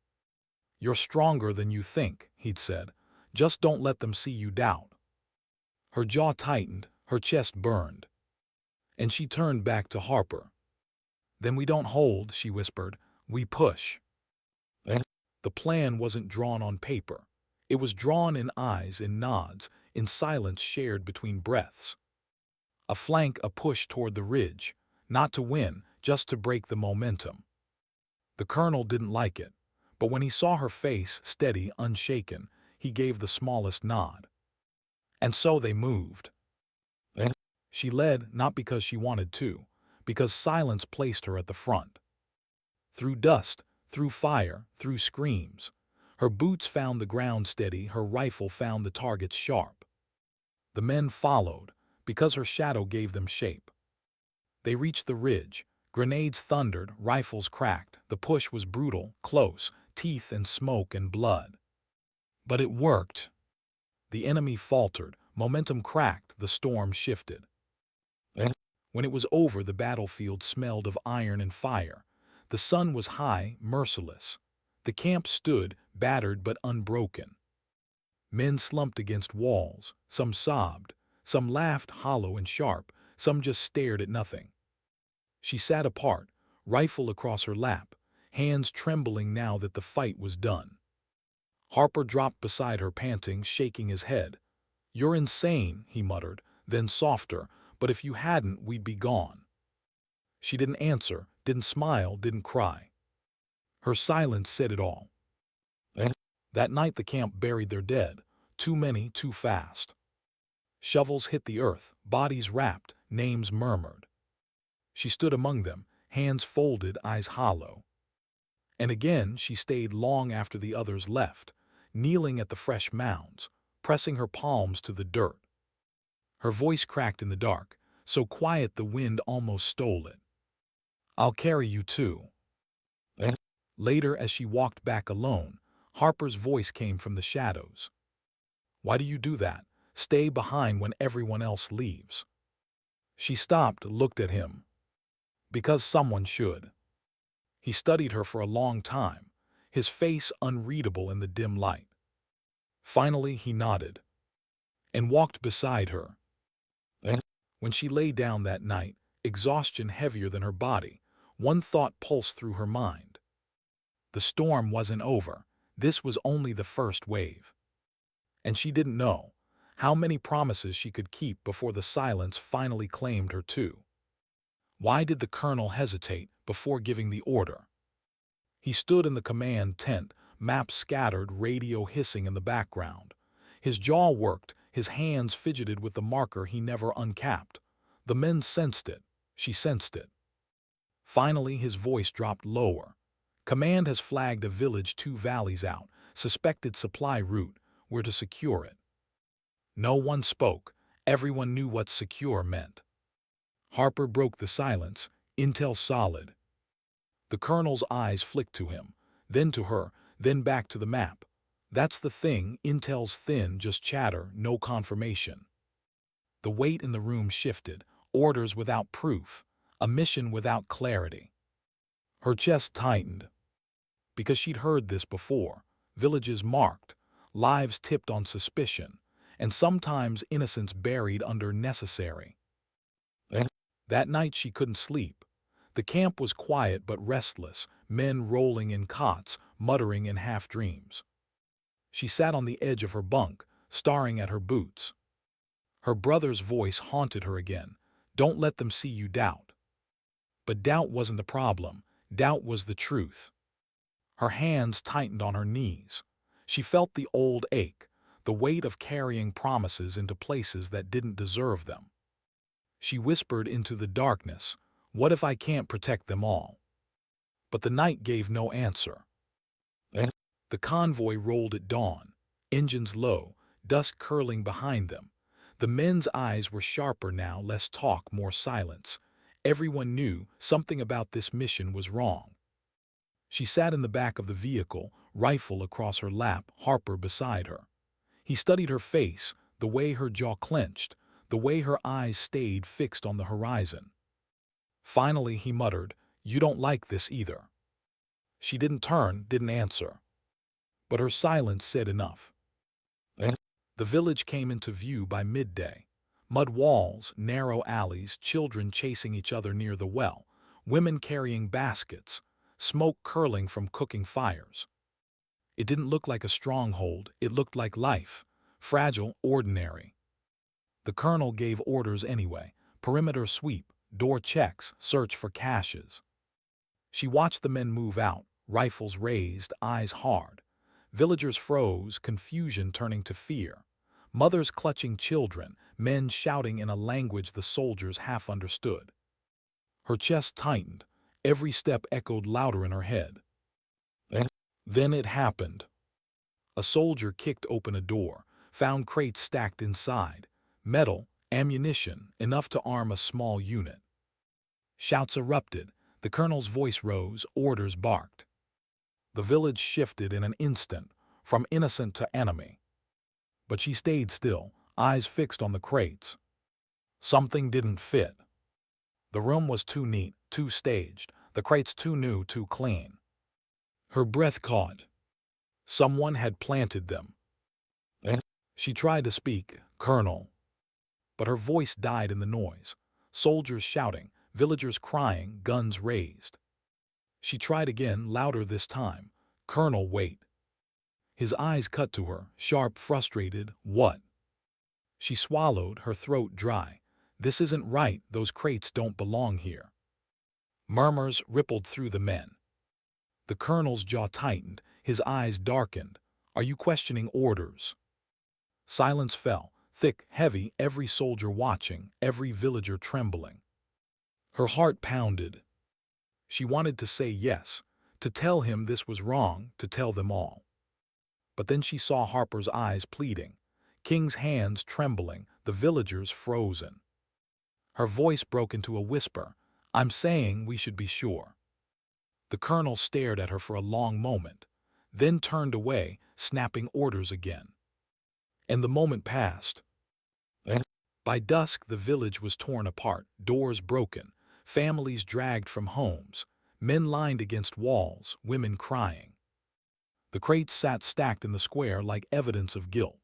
"You're stronger than you think," he'd said. "Just don't let them see you doubt." Her jaw tightened, her chest burned. And she turned back to Harper. "Then we don't hold," she whispered. "We push." The plan wasn't drawn on paper. It was drawn in eyes, in nods, in silence shared between breaths. A flank, a push toward the ridge, not to win, just to break the momentum. The colonel didn't like it, but when he saw her face, steady, unshaken, he gave the smallest nod. And so they moved. She led, not because she wanted to, because silence placed her at the front. Through dust, through fire, through screams, her boots found the ground steady, her rifle found the targets sharp. The men followed, because her shadow gave them shape. They reached the ridge. Grenades thundered, rifles cracked. The push was brutal, close, teeth and smoke and blood. But it worked. The enemy faltered, momentum cracked, the storm shifted. When it was over, the battlefield smelled of iron and fire. The sun was high, merciless. The camp stood, battered but unbroken. Men slumped against walls. Some sobbed. Some laughed hollow and sharp. Some just stared at nothing. She sat apart, rifle across her lap, hands trembling now that the fight was done. Harper dropped beside her, panting, shaking his head. "You're insane," he muttered, then softer, "but if you hadn't, we'd be gone." She didn't answer, didn't smile, didn't cry. Her silence said it all. That night the camp buried their dead, too many, too fast. Shovels hit the earth, bodies wrapped, names murmured. She stood among them, hands folded, eyes hollow. And again she stayed long after the others left, kneeling at the fresh mounds, pressing her palms to the dirt. Her voice cracked in the dark, so quiet the wind almost stole it. "I'll carry you too." Later, as she walked back alone, Harper's voice came from the shadows. "Why do you do that? Stay behind when everyone else leaves." She stopped, looked at him. "Because someone should." He studied her for a long time, his face unreadable in the dim light. Finally, he nodded and walked beside her. When she lay down that night, exhaustion heavier than her body, one thought pulsed through her mind. The storm wasn't over. This was only the first wave. And she didn't know how many promises she could keep before the silence finally claimed her too. Why did the colonel hesitate before giving the order? He stood in the command tent, maps scattered, radio hissing in the background. His jaw worked, his hands fidgeted with the marker he never uncapped. The men sensed it. She sensed it. Finally, his voice dropped lower. "Command has flagged a village 2 valleys out, suspected supply route. We're to secure it." No one spoke. Everyone knew what secure meant. Harper broke the silence. "Intel solid." The colonel's eyes flicked to him, then to her, then back to the map. "That's the thing, intel's thin, just chatter, no confirmation." The weight in the room shifted, orders without proof, a mission without clarity. Her chest tightened, because she'd heard this before. Villages marked, lives tipped on suspicion, and sometimes innocence buried under necessary. That night she couldn't sleep. The camp was quiet but restless, men rolling in cots, muttering in half-dreams. She sat on the edge of her bunk, staring at her boots. Her brother's voice haunted her again. "Don't let them see you doubt." But doubt wasn't the problem. Doubt was the truth. Her hands tightened on her knees. She felt the old ache, the weight of carrying promises into places that didn't deserve them. She whispered into the darkness, "What if I can't protect them all?" But the night gave no answer. The convoy rolled at dawn, engines low, dust curling behind them. The men's eyes were sharper now, less talk, more silence. Everyone knew something about this mission was wrong. She sat in the back of the vehicle, rifle across her lap, Harper beside her. He studied her face, the way her jaw clenched, the way her eyes stayed fixed on the horizon. Finally he muttered, "You don't like this either." She didn't turn, didn't answer. But her silence said enough. The village came into view by midday. Mud walls, narrow alleys, children chasing each other near the well, women carrying baskets, smoke curling from cooking fires. It didn't look like a stronghold, it looked like life, fragile, ordinary. The colonel gave orders anyway: perimeter sweep, door checks, search for caches. She watched the men move out, rifles raised, eyes hard. Villagers froze, confusion turning to fear. Mothers clutching children, men shouting in a language the soldiers half understood. Her chest tightened, every step echoed louder in her head. Then it happened. A soldier kicked open a door, found crates stacked inside. Metal, ammunition, enough to arm a small unit. Shouts erupted. The colonel's voice rose, orders barked. The village shifted in an instant, from innocent to enemy. But she stayed still, eyes fixed on the crates. Something didn't fit. The room was too neat, too staged, the crates too new, too clean. Her breath caught. Someone had planted them. She tried to speak, "Colonel," but her voice died in the noise. Soldiers shouting, villagers crying, guns raised. She tried again, louder this time, "Colonel, wait." His eyes cut to her, sharp, frustrated. "What?" She swallowed, her throat dry. "This isn't right, those crates don't belong here." Murmurs rippled through the men. The colonel's jaw tightened, his eyes darkened. "Are you questioning orders?" Silence fell, thick, heavy, every soldier watching, every villager trembling. Her heart pounded. She wanted to say yes, to tell him this was wrong, to tell them all. But then she saw Harper's eyes pleading, King's hands trembling, the villagers frozen. Her voice broke into a whisper, "I'm saying we should be sure." The colonel stared at her for a long moment. then turned away, snapping orders again. And the moment passed. By dusk, the village was torn apart, doors broken, families dragged from homes, men lined against walls, women crying. The crates sat stacked in the square like evidence of guilt.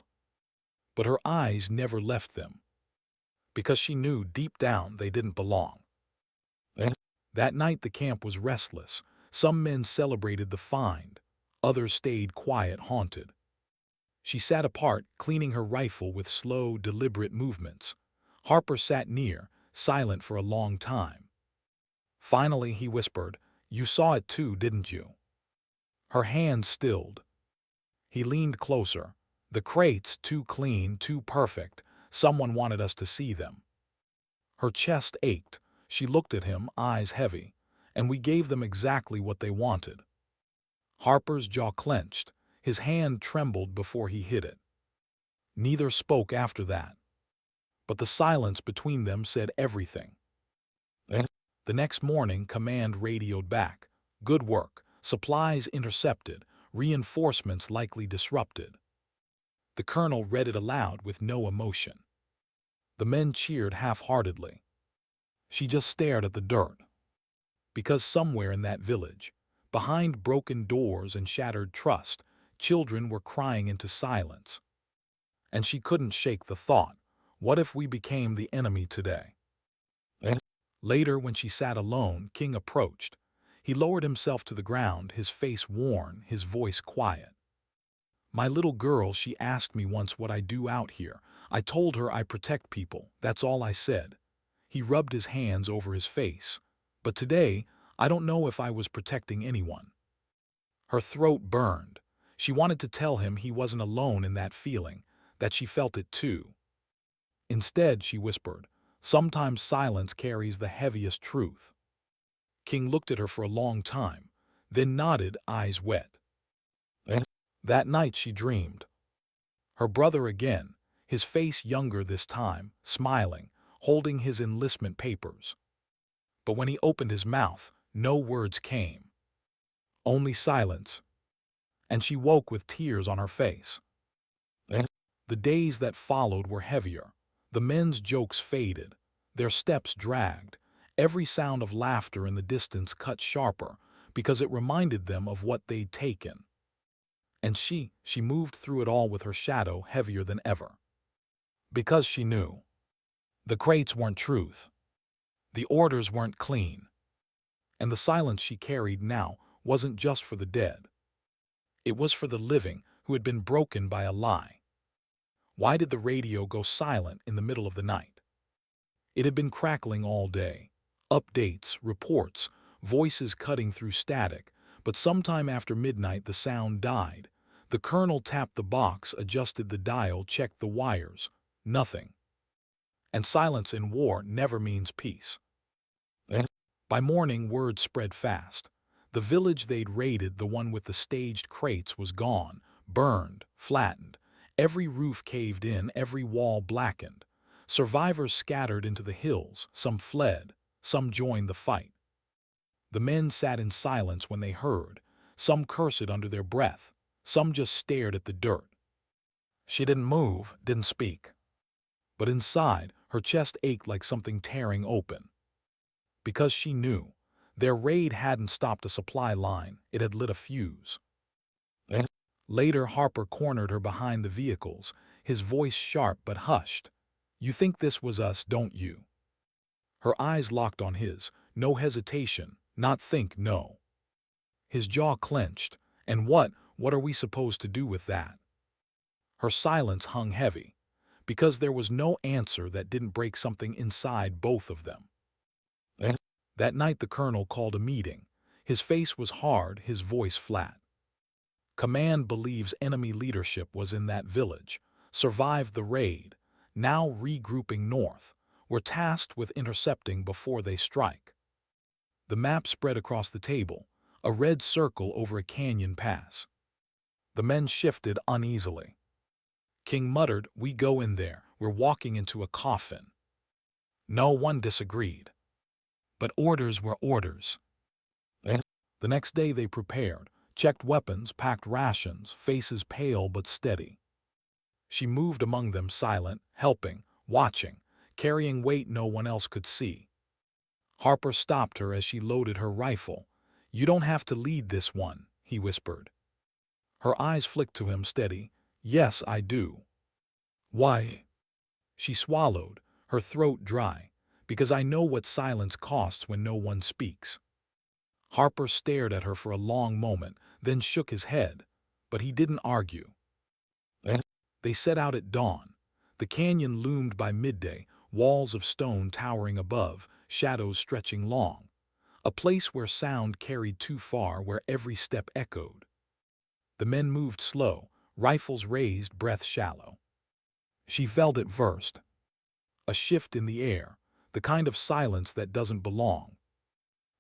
But her eyes never left them, because she knew deep down they didn't belong. That night the camp was restless. Some men celebrated the find, others stayed quiet, haunted. She sat apart, cleaning her rifle with slow, deliberate movements. Harper sat near, silent for a long time. Finally he whispered, "You saw it too, didn't you?" Her hands stilled. He leaned closer. "The crates, too clean, too perfect. Someone wanted us to see them." Her chest ached. She looked at him, eyes heavy. "And we gave them exactly what they wanted." Harper's jaw clenched. His hand trembled before he hit it. Neither spoke after that. But the silence between them said everything. The next morning, command radioed back. "Good work. Supplies intercepted. Reinforcements likely disrupted." The colonel read it aloud with no emotion. The men cheered half-heartedly. She just stared at the dirt. Because somewhere in that village, behind broken doors and shattered trust, children were crying into silence. And she couldn't shake the thought, what if we became the enemy today? Later, when she sat alone, King approached. He lowered himself to the ground, his face worn, his voice quiet. "My little girl, she asked me once what I do out here. I told her I protect people, that's all I said." He rubbed his hands over his face. "But today, I don't know if I was protecting anyone." Her throat burned. She wanted to tell him he wasn't alone in that feeling, that she felt it too. Instead, she whispered, "Sometimes silence carries the heaviest truth." King looked at her for a long time, then nodded, eyes wet. That night she dreamed. Her brother again, his face younger this time, smiling, holding his enlistment papers. But when he opened his mouth, no words came. Only silence. And she woke with tears on her face. The days that followed were heavier. The men's jokes faded. Their steps dragged. Every sound of laughter in the distance cut sharper because it reminded them of what they'd taken. And she moved through it all with her shadow heavier than ever. Because she knew. The crates weren't truth. The orders weren't clean. And the silence she carried now wasn't just for the dead. It was for the living who had been broken by a lie. Why did the radio go silent in the middle of the night? It had been crackling all day. Updates, reports, voices cutting through static, but sometime after midnight the sound died. The colonel tapped the box, adjusted the dial, checked the wires. Nothing. And silence in war never means peace. By morning, word spread fast. The village they'd raided, the one with the staged crates, was gone, burned, flattened. Every roof caved in, every wall blackened. Survivors scattered into the hills, some fled, some joined the fight. The men sat in silence when they heard, some cursed under their breath, some just stared at the dirt. She didn't move, didn't speak. But inside, her chest ached like something tearing open. Because she knew, their raid hadn't stopped a supply line, it had lit a fuse. Later, Harper cornered her behind the vehicles, his voice sharp but hushed. "You think this was us, don't you?" Her eyes locked on his, no hesitation, not think, no. His jaw clenched. "And what are we supposed to do with that?" Her silence hung heavy, because there was no answer that didn't break something inside both of them. That night the colonel called a meeting. His face was hard, his voice flat. Command believes enemy leadership was in that village, survived the raid, now regrouping north. We're tasked with intercepting before they strike. The map spread across the table, a red circle over a canyon pass. The men shifted uneasily. King muttered, "We go in there, we're walking into a coffin." No one disagreed. But orders were orders. The next day they prepared, checked weapons, packed rations, faces pale but steady. She moved among them silent, helping, watching, carrying weight no one else could see. Harper stopped her as she loaded her rifle. "You don't have to lead this one," he whispered. Her eyes flicked to him steady. "Yes, I do." "Why?" She swallowed, her throat dry. "Because I know what silence costs when no one speaks." Harper stared at her for a long moment, then shook his head. But he didn't argue. They set out at dawn. The canyon loomed by midday, walls of stone towering above, shadows stretching long. A place where sound carried too far, where every step echoed. The men moved slow, rifles raised, breath shallow. She felt it first. A shift in the air, the kind of silence that doesn't belong.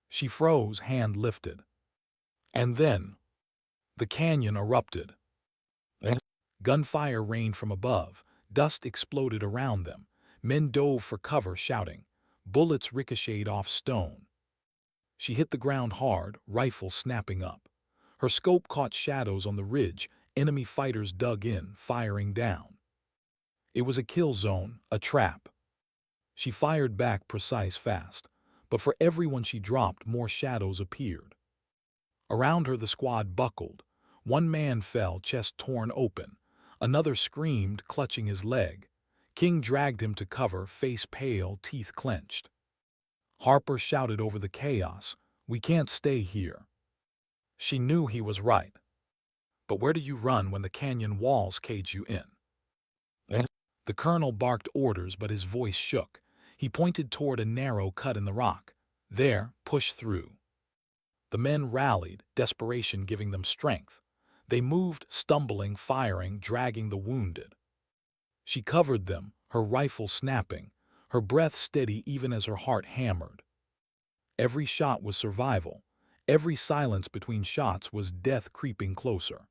She froze, hand lifted. And then, the canyon erupted. Gunfire rained from above, dust exploded around them. Men dove for cover, shouting. Bullets ricocheted off stone. She hit the ground hard, rifle snapping up. Her scope caught shadows on the ridge, enemy fighters dug in, firing down. It was a kill zone, a trap. She fired back, precise, fast. But for everyone she dropped, more shadows appeared. Around her the squad buckled. One man fell, chest torn open. Another screamed, clutching his leg. King dragged him to cover, face pale, teeth clenched. Harper shouted over the chaos, "We can't stay here." She knew he was right. But where do you run when the canyon walls cage you in? The colonel barked orders, but his voice shook. He pointed toward a narrow cut in the rock. "There, push through." The men rallied, desperation giving them strength. They moved, stumbling, firing, dragging the wounded. She covered them, her rifle snapping, her breath steady even as her heart hammered. Every shot was survival. Every silence between shots was death creeping closer.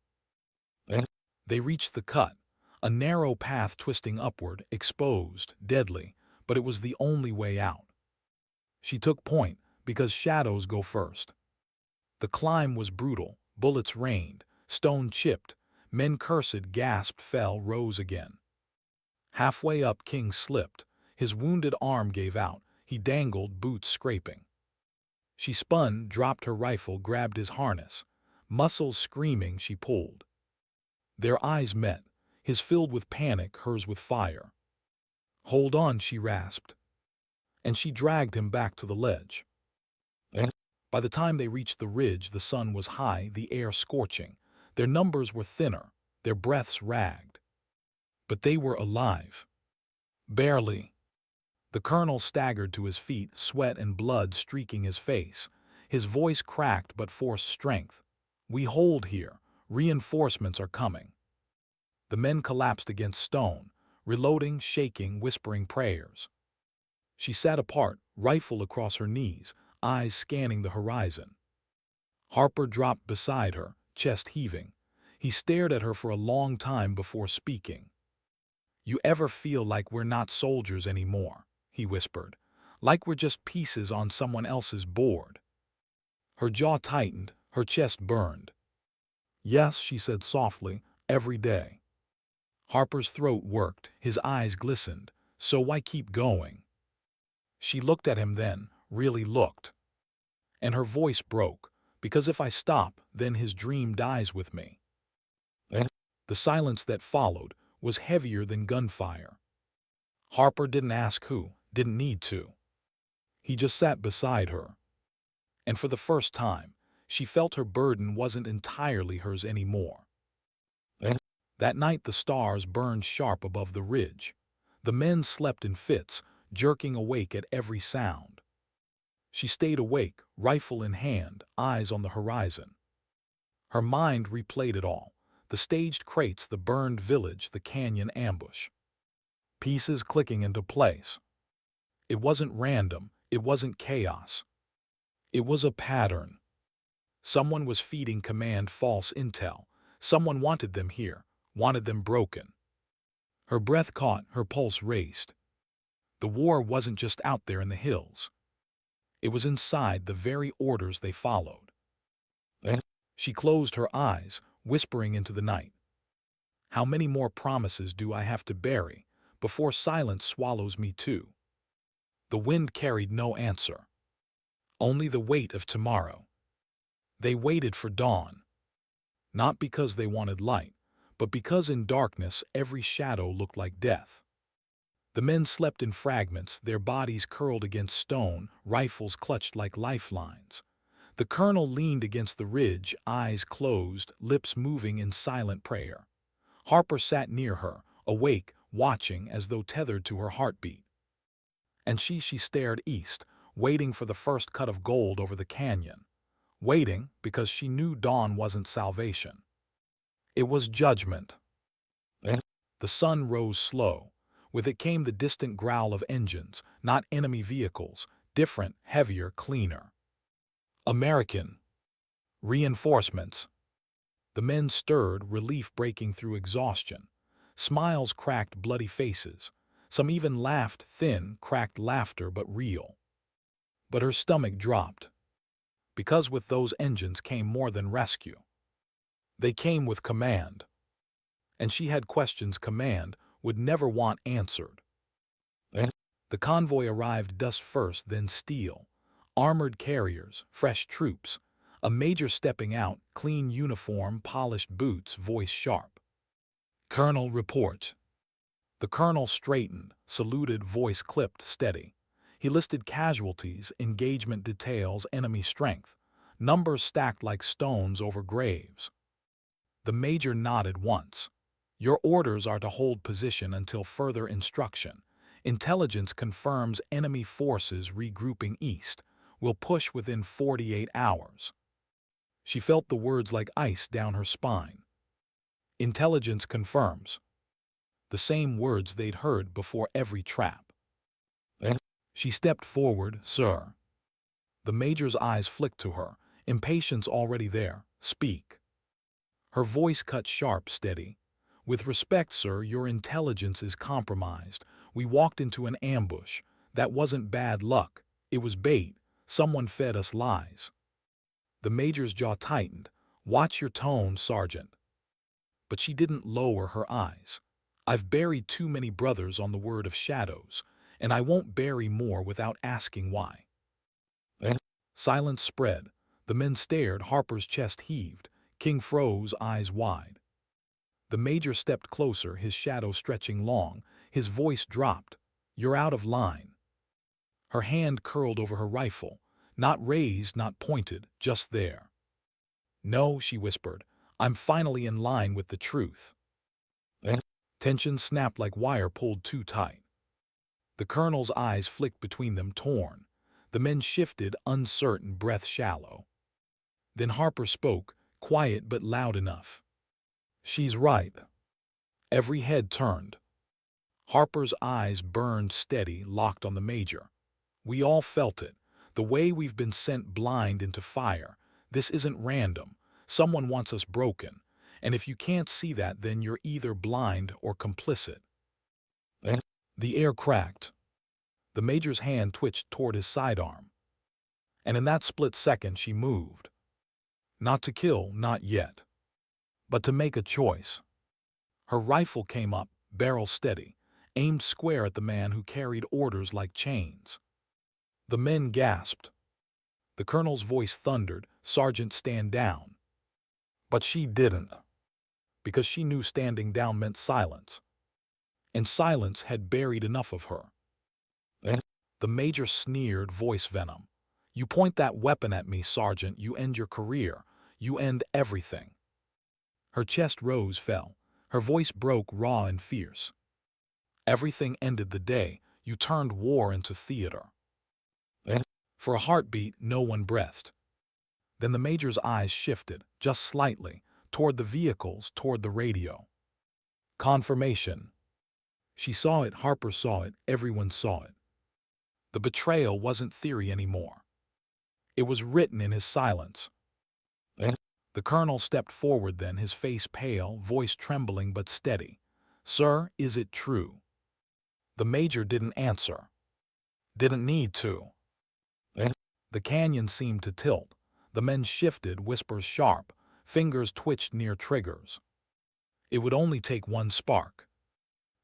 They reached the cut, a narrow path twisting upward, exposed, deadly, but it was the only way out. She took point, because shadows go first. The climb was brutal, bullets rained, stone chipped, men cursed, gasped, fell, rose again. Halfway up, King slipped. His wounded arm gave out. He dangled, boots scraping. She spun, dropped her rifle, grabbed his harness. Muscles screaming, she pulled. Their eyes met, his filled with panic, hers with fire. "Hold on," she rasped. And she dragged him back to the ledge. By the time they reached the ridge, the sun was high, the air scorching. Their numbers were thinner, their breaths ragged. But they were alive. Barely. The colonel staggered to his feet, sweat and blood streaking his face. His voice cracked but forced strength. "We hold here. Reinforcements are coming." The men collapsed against stone, reloading, shaking, whispering prayers. She sat apart, rifle across her knees, eyes scanning the horizon. Harper dropped beside her, chest heaving. He stared at her for a long time before speaking. "You ever feel like we're not soldiers anymore?" he whispered. "Like we're just pieces on someone else's board?" Her jaw tightened, her chest burned. "Yes," she said softly, "every day." Harper's throat worked, his eyes glistened. "So why keep going?" She looked at him then, really looked. And her voice broke. "Because if I stop, then his dream dies with me." The silence that followed was heavier than gunfire. Harper didn't ask who, didn't need to. He just sat beside her. And for the first time, she felt her burden wasn't entirely hers anymore. That night the stars burned sharp above the ridge. The men slept in fits, jerking awake at every sound. She stayed awake, rifle in hand, eyes on the horizon. Her mind replayed it all. The staged crates, the burned village, the canyon ambush. Pieces clicking into place. It wasn't random, it wasn't chaos. It was a pattern. Someone was feeding command false intel. Someone wanted them here, wanted them broken. Her breath caught, her pulse raced. The war wasn't just out there in the hills. It was inside the very orders they followed. She closed her eyes, whispering into the night. How many more promises do I have to bury before silence swallows me too? The wind carried no answer, only the weight of tomorrow. They waited for dawn, not because they wanted light, but because in darkness every shadow looked like death. The men slept in fragments, their bodies curled against stone, rifles clutched like lifelines. The colonel leaned against the ridge, eyes closed, lips moving in silent prayer. Harper sat near her, awake, watching as though tethered to her heartbeat. And she stared east, waiting for the first cut of gold over the canyon. Waiting because she knew dawn wasn't salvation. It was judgment. The sun rose slow. With it came the distant growl of engines, not enemy vehicles, different, heavier, cleaner. American. Reinforcements. The men stirred, relief breaking through exhaustion. Smiles cracked bloody faces. Some even laughed, thin, cracked laughter, but real. But her stomach dropped. Because with those engines came more than rescue. They came with command. And she had questions command would never want answered. The convoy arrived dust first, then steel. Armored carriers, fresh troops. A major stepping out, clean uniform, polished boots, voice sharp. Colonel reports. The colonel straightened, saluted, voice clipped, steady. He listed casualties, engagement details, enemy strength. Numbers stacked like stones over graves. The major nodded once. Your orders are to hold position until further instruction. Intelligence confirms enemy forces regrouping east. Will push within 48 hours. She felt the words like ice down her spine. Intelligence confirms. The same words they'd heard before every trap. She stepped forward, sir. The major's eyes flicked to her, impatience already there. Speak. Her voice cut sharp, steady. With respect, sir, your intelligence is compromised. We walked into an ambush. That wasn't bad luck. It was bait. Someone fed us lies. The major's jaw tightened. Watch your tone, Sergeant. But she didn't lower her eyes. I've buried too many brothers on the word of shadows, and I won't bury more without asking why. Silence spread. The men stared, Harper's chest heaved. King froze, eyes wide. The major stepped closer, his shadow stretching long. His voice dropped. You're out of line. Her hand curled over her rifle. Not raised, not pointed, just there. No, she whispered. I'm finally in line with the truth. Tension snapped like wire pulled too tight. The colonel's eyes flicked between them, torn. The men shifted, uncertain, breath shallow. Then Harper spoke, quiet but loud enough. She's right. Every head turned. Harper's eyes burned steady, locked on the major. We all felt it. The way we've been sent blind into fire. This isn't random. Someone wants us broken. And if you can't see that, then you're either blind or complicit. The air cracked. The major's hand twitched toward his sidearm. And in that split second she moved. Not to kill, not yet. But to make a choice. Her rifle came up, barrel steady, aimed square at the man who carried orders like chains. The men gasped. The colonel's voice thundered, Sergeant, stand down. But she didn't. Because she knew standing down meant silence. And silence had buried enough of her. The major sneered, voice venom. You point that weapon at me, Sergeant, you end your career. You end everything. Her chest rose, fell. Her voice broke, raw and fierce. Everything ended the day you turned war into theater. For a heartbeat, no one breathed. Then the major's eyes shifted, just slightly, toward the vehicles, toward the radio. Confirmation. She saw it, Harper saw it, everyone saw it. The betrayal wasn't theory anymore. It was written in his silence. The colonel stepped forward then, his face pale, voice trembling but steady. Sir, is it true? The major didn't answer. Didn't need to. The canyon seemed to tilt. The men shifted, whispers sharp. Fingers twitched near triggers. It would only take one spark.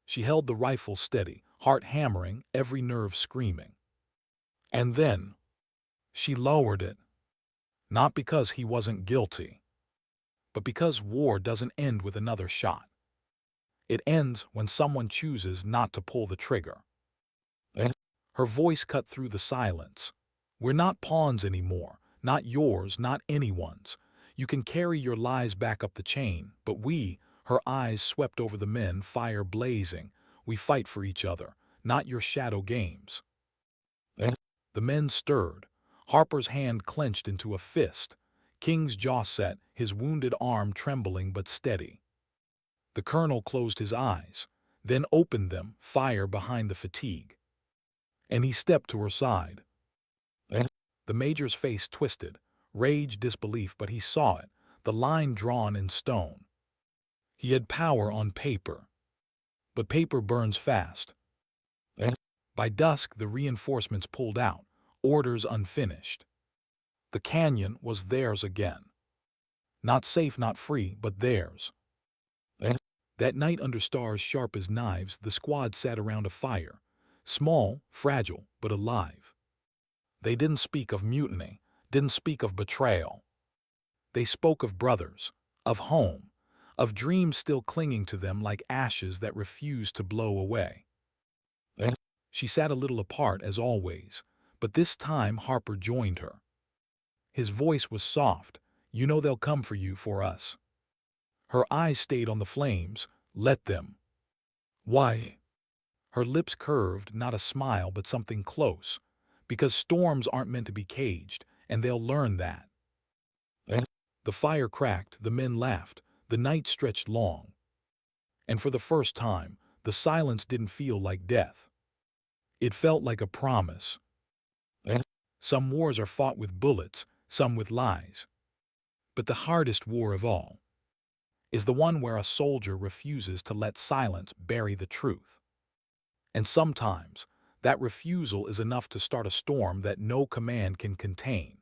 She held the rifle steady, heart hammering, every nerve screaming. And then she lowered it, not because he wasn't guilty, but because war doesn't end with another shot. It ends when someone chooses not to pull the trigger. Her voice cut through the silence. We're not pawns anymore, not yours, not anyone's. You can carry your lies back up the chain, but we, her eyes swept over the men, fire blazing, we fight for each other, not your shadow games. The men stirred. Harper's hand clenched into a fist. King's jaw set, his wounded arm trembling but steady. The colonel closed his eyes, then opened them, fire behind the fatigue. And he stepped to her side. The major's face twisted, rage, disbelief, but he saw it, the line drawn in stone. He had power on paper, but paper burns fast. By dusk, the reinforcements pulled out, orders unfinished. The canyon was theirs again. Not safe, not free, but theirs. That night, under stars sharp as knives, the squad sat around a fire, small, fragile, but alive. They didn't speak of mutiny, didn't speak of betrayal. They spoke of brothers, of home, of dreams still clinging to them like ashes that refused to blow away. She sat a little apart as always, but this time Harper joined her. His voice was soft. You know they'll come for you, for us. Her eyes stayed on the flames. Let them. Why? Her lips curved, not a smile but something close. Because storms aren't meant to be caged, and they'll learn that. The fire cracked, the men laughed, the night stretched long. And for the first time, the silence didn't feel like death. It felt like a promise. Some wars are fought with bullets, some with lies. But the hardest war of all is the one where a soldier refuses to let silence bury the truth. And sometimes, that refusal is enough to start a storm that no command can contain.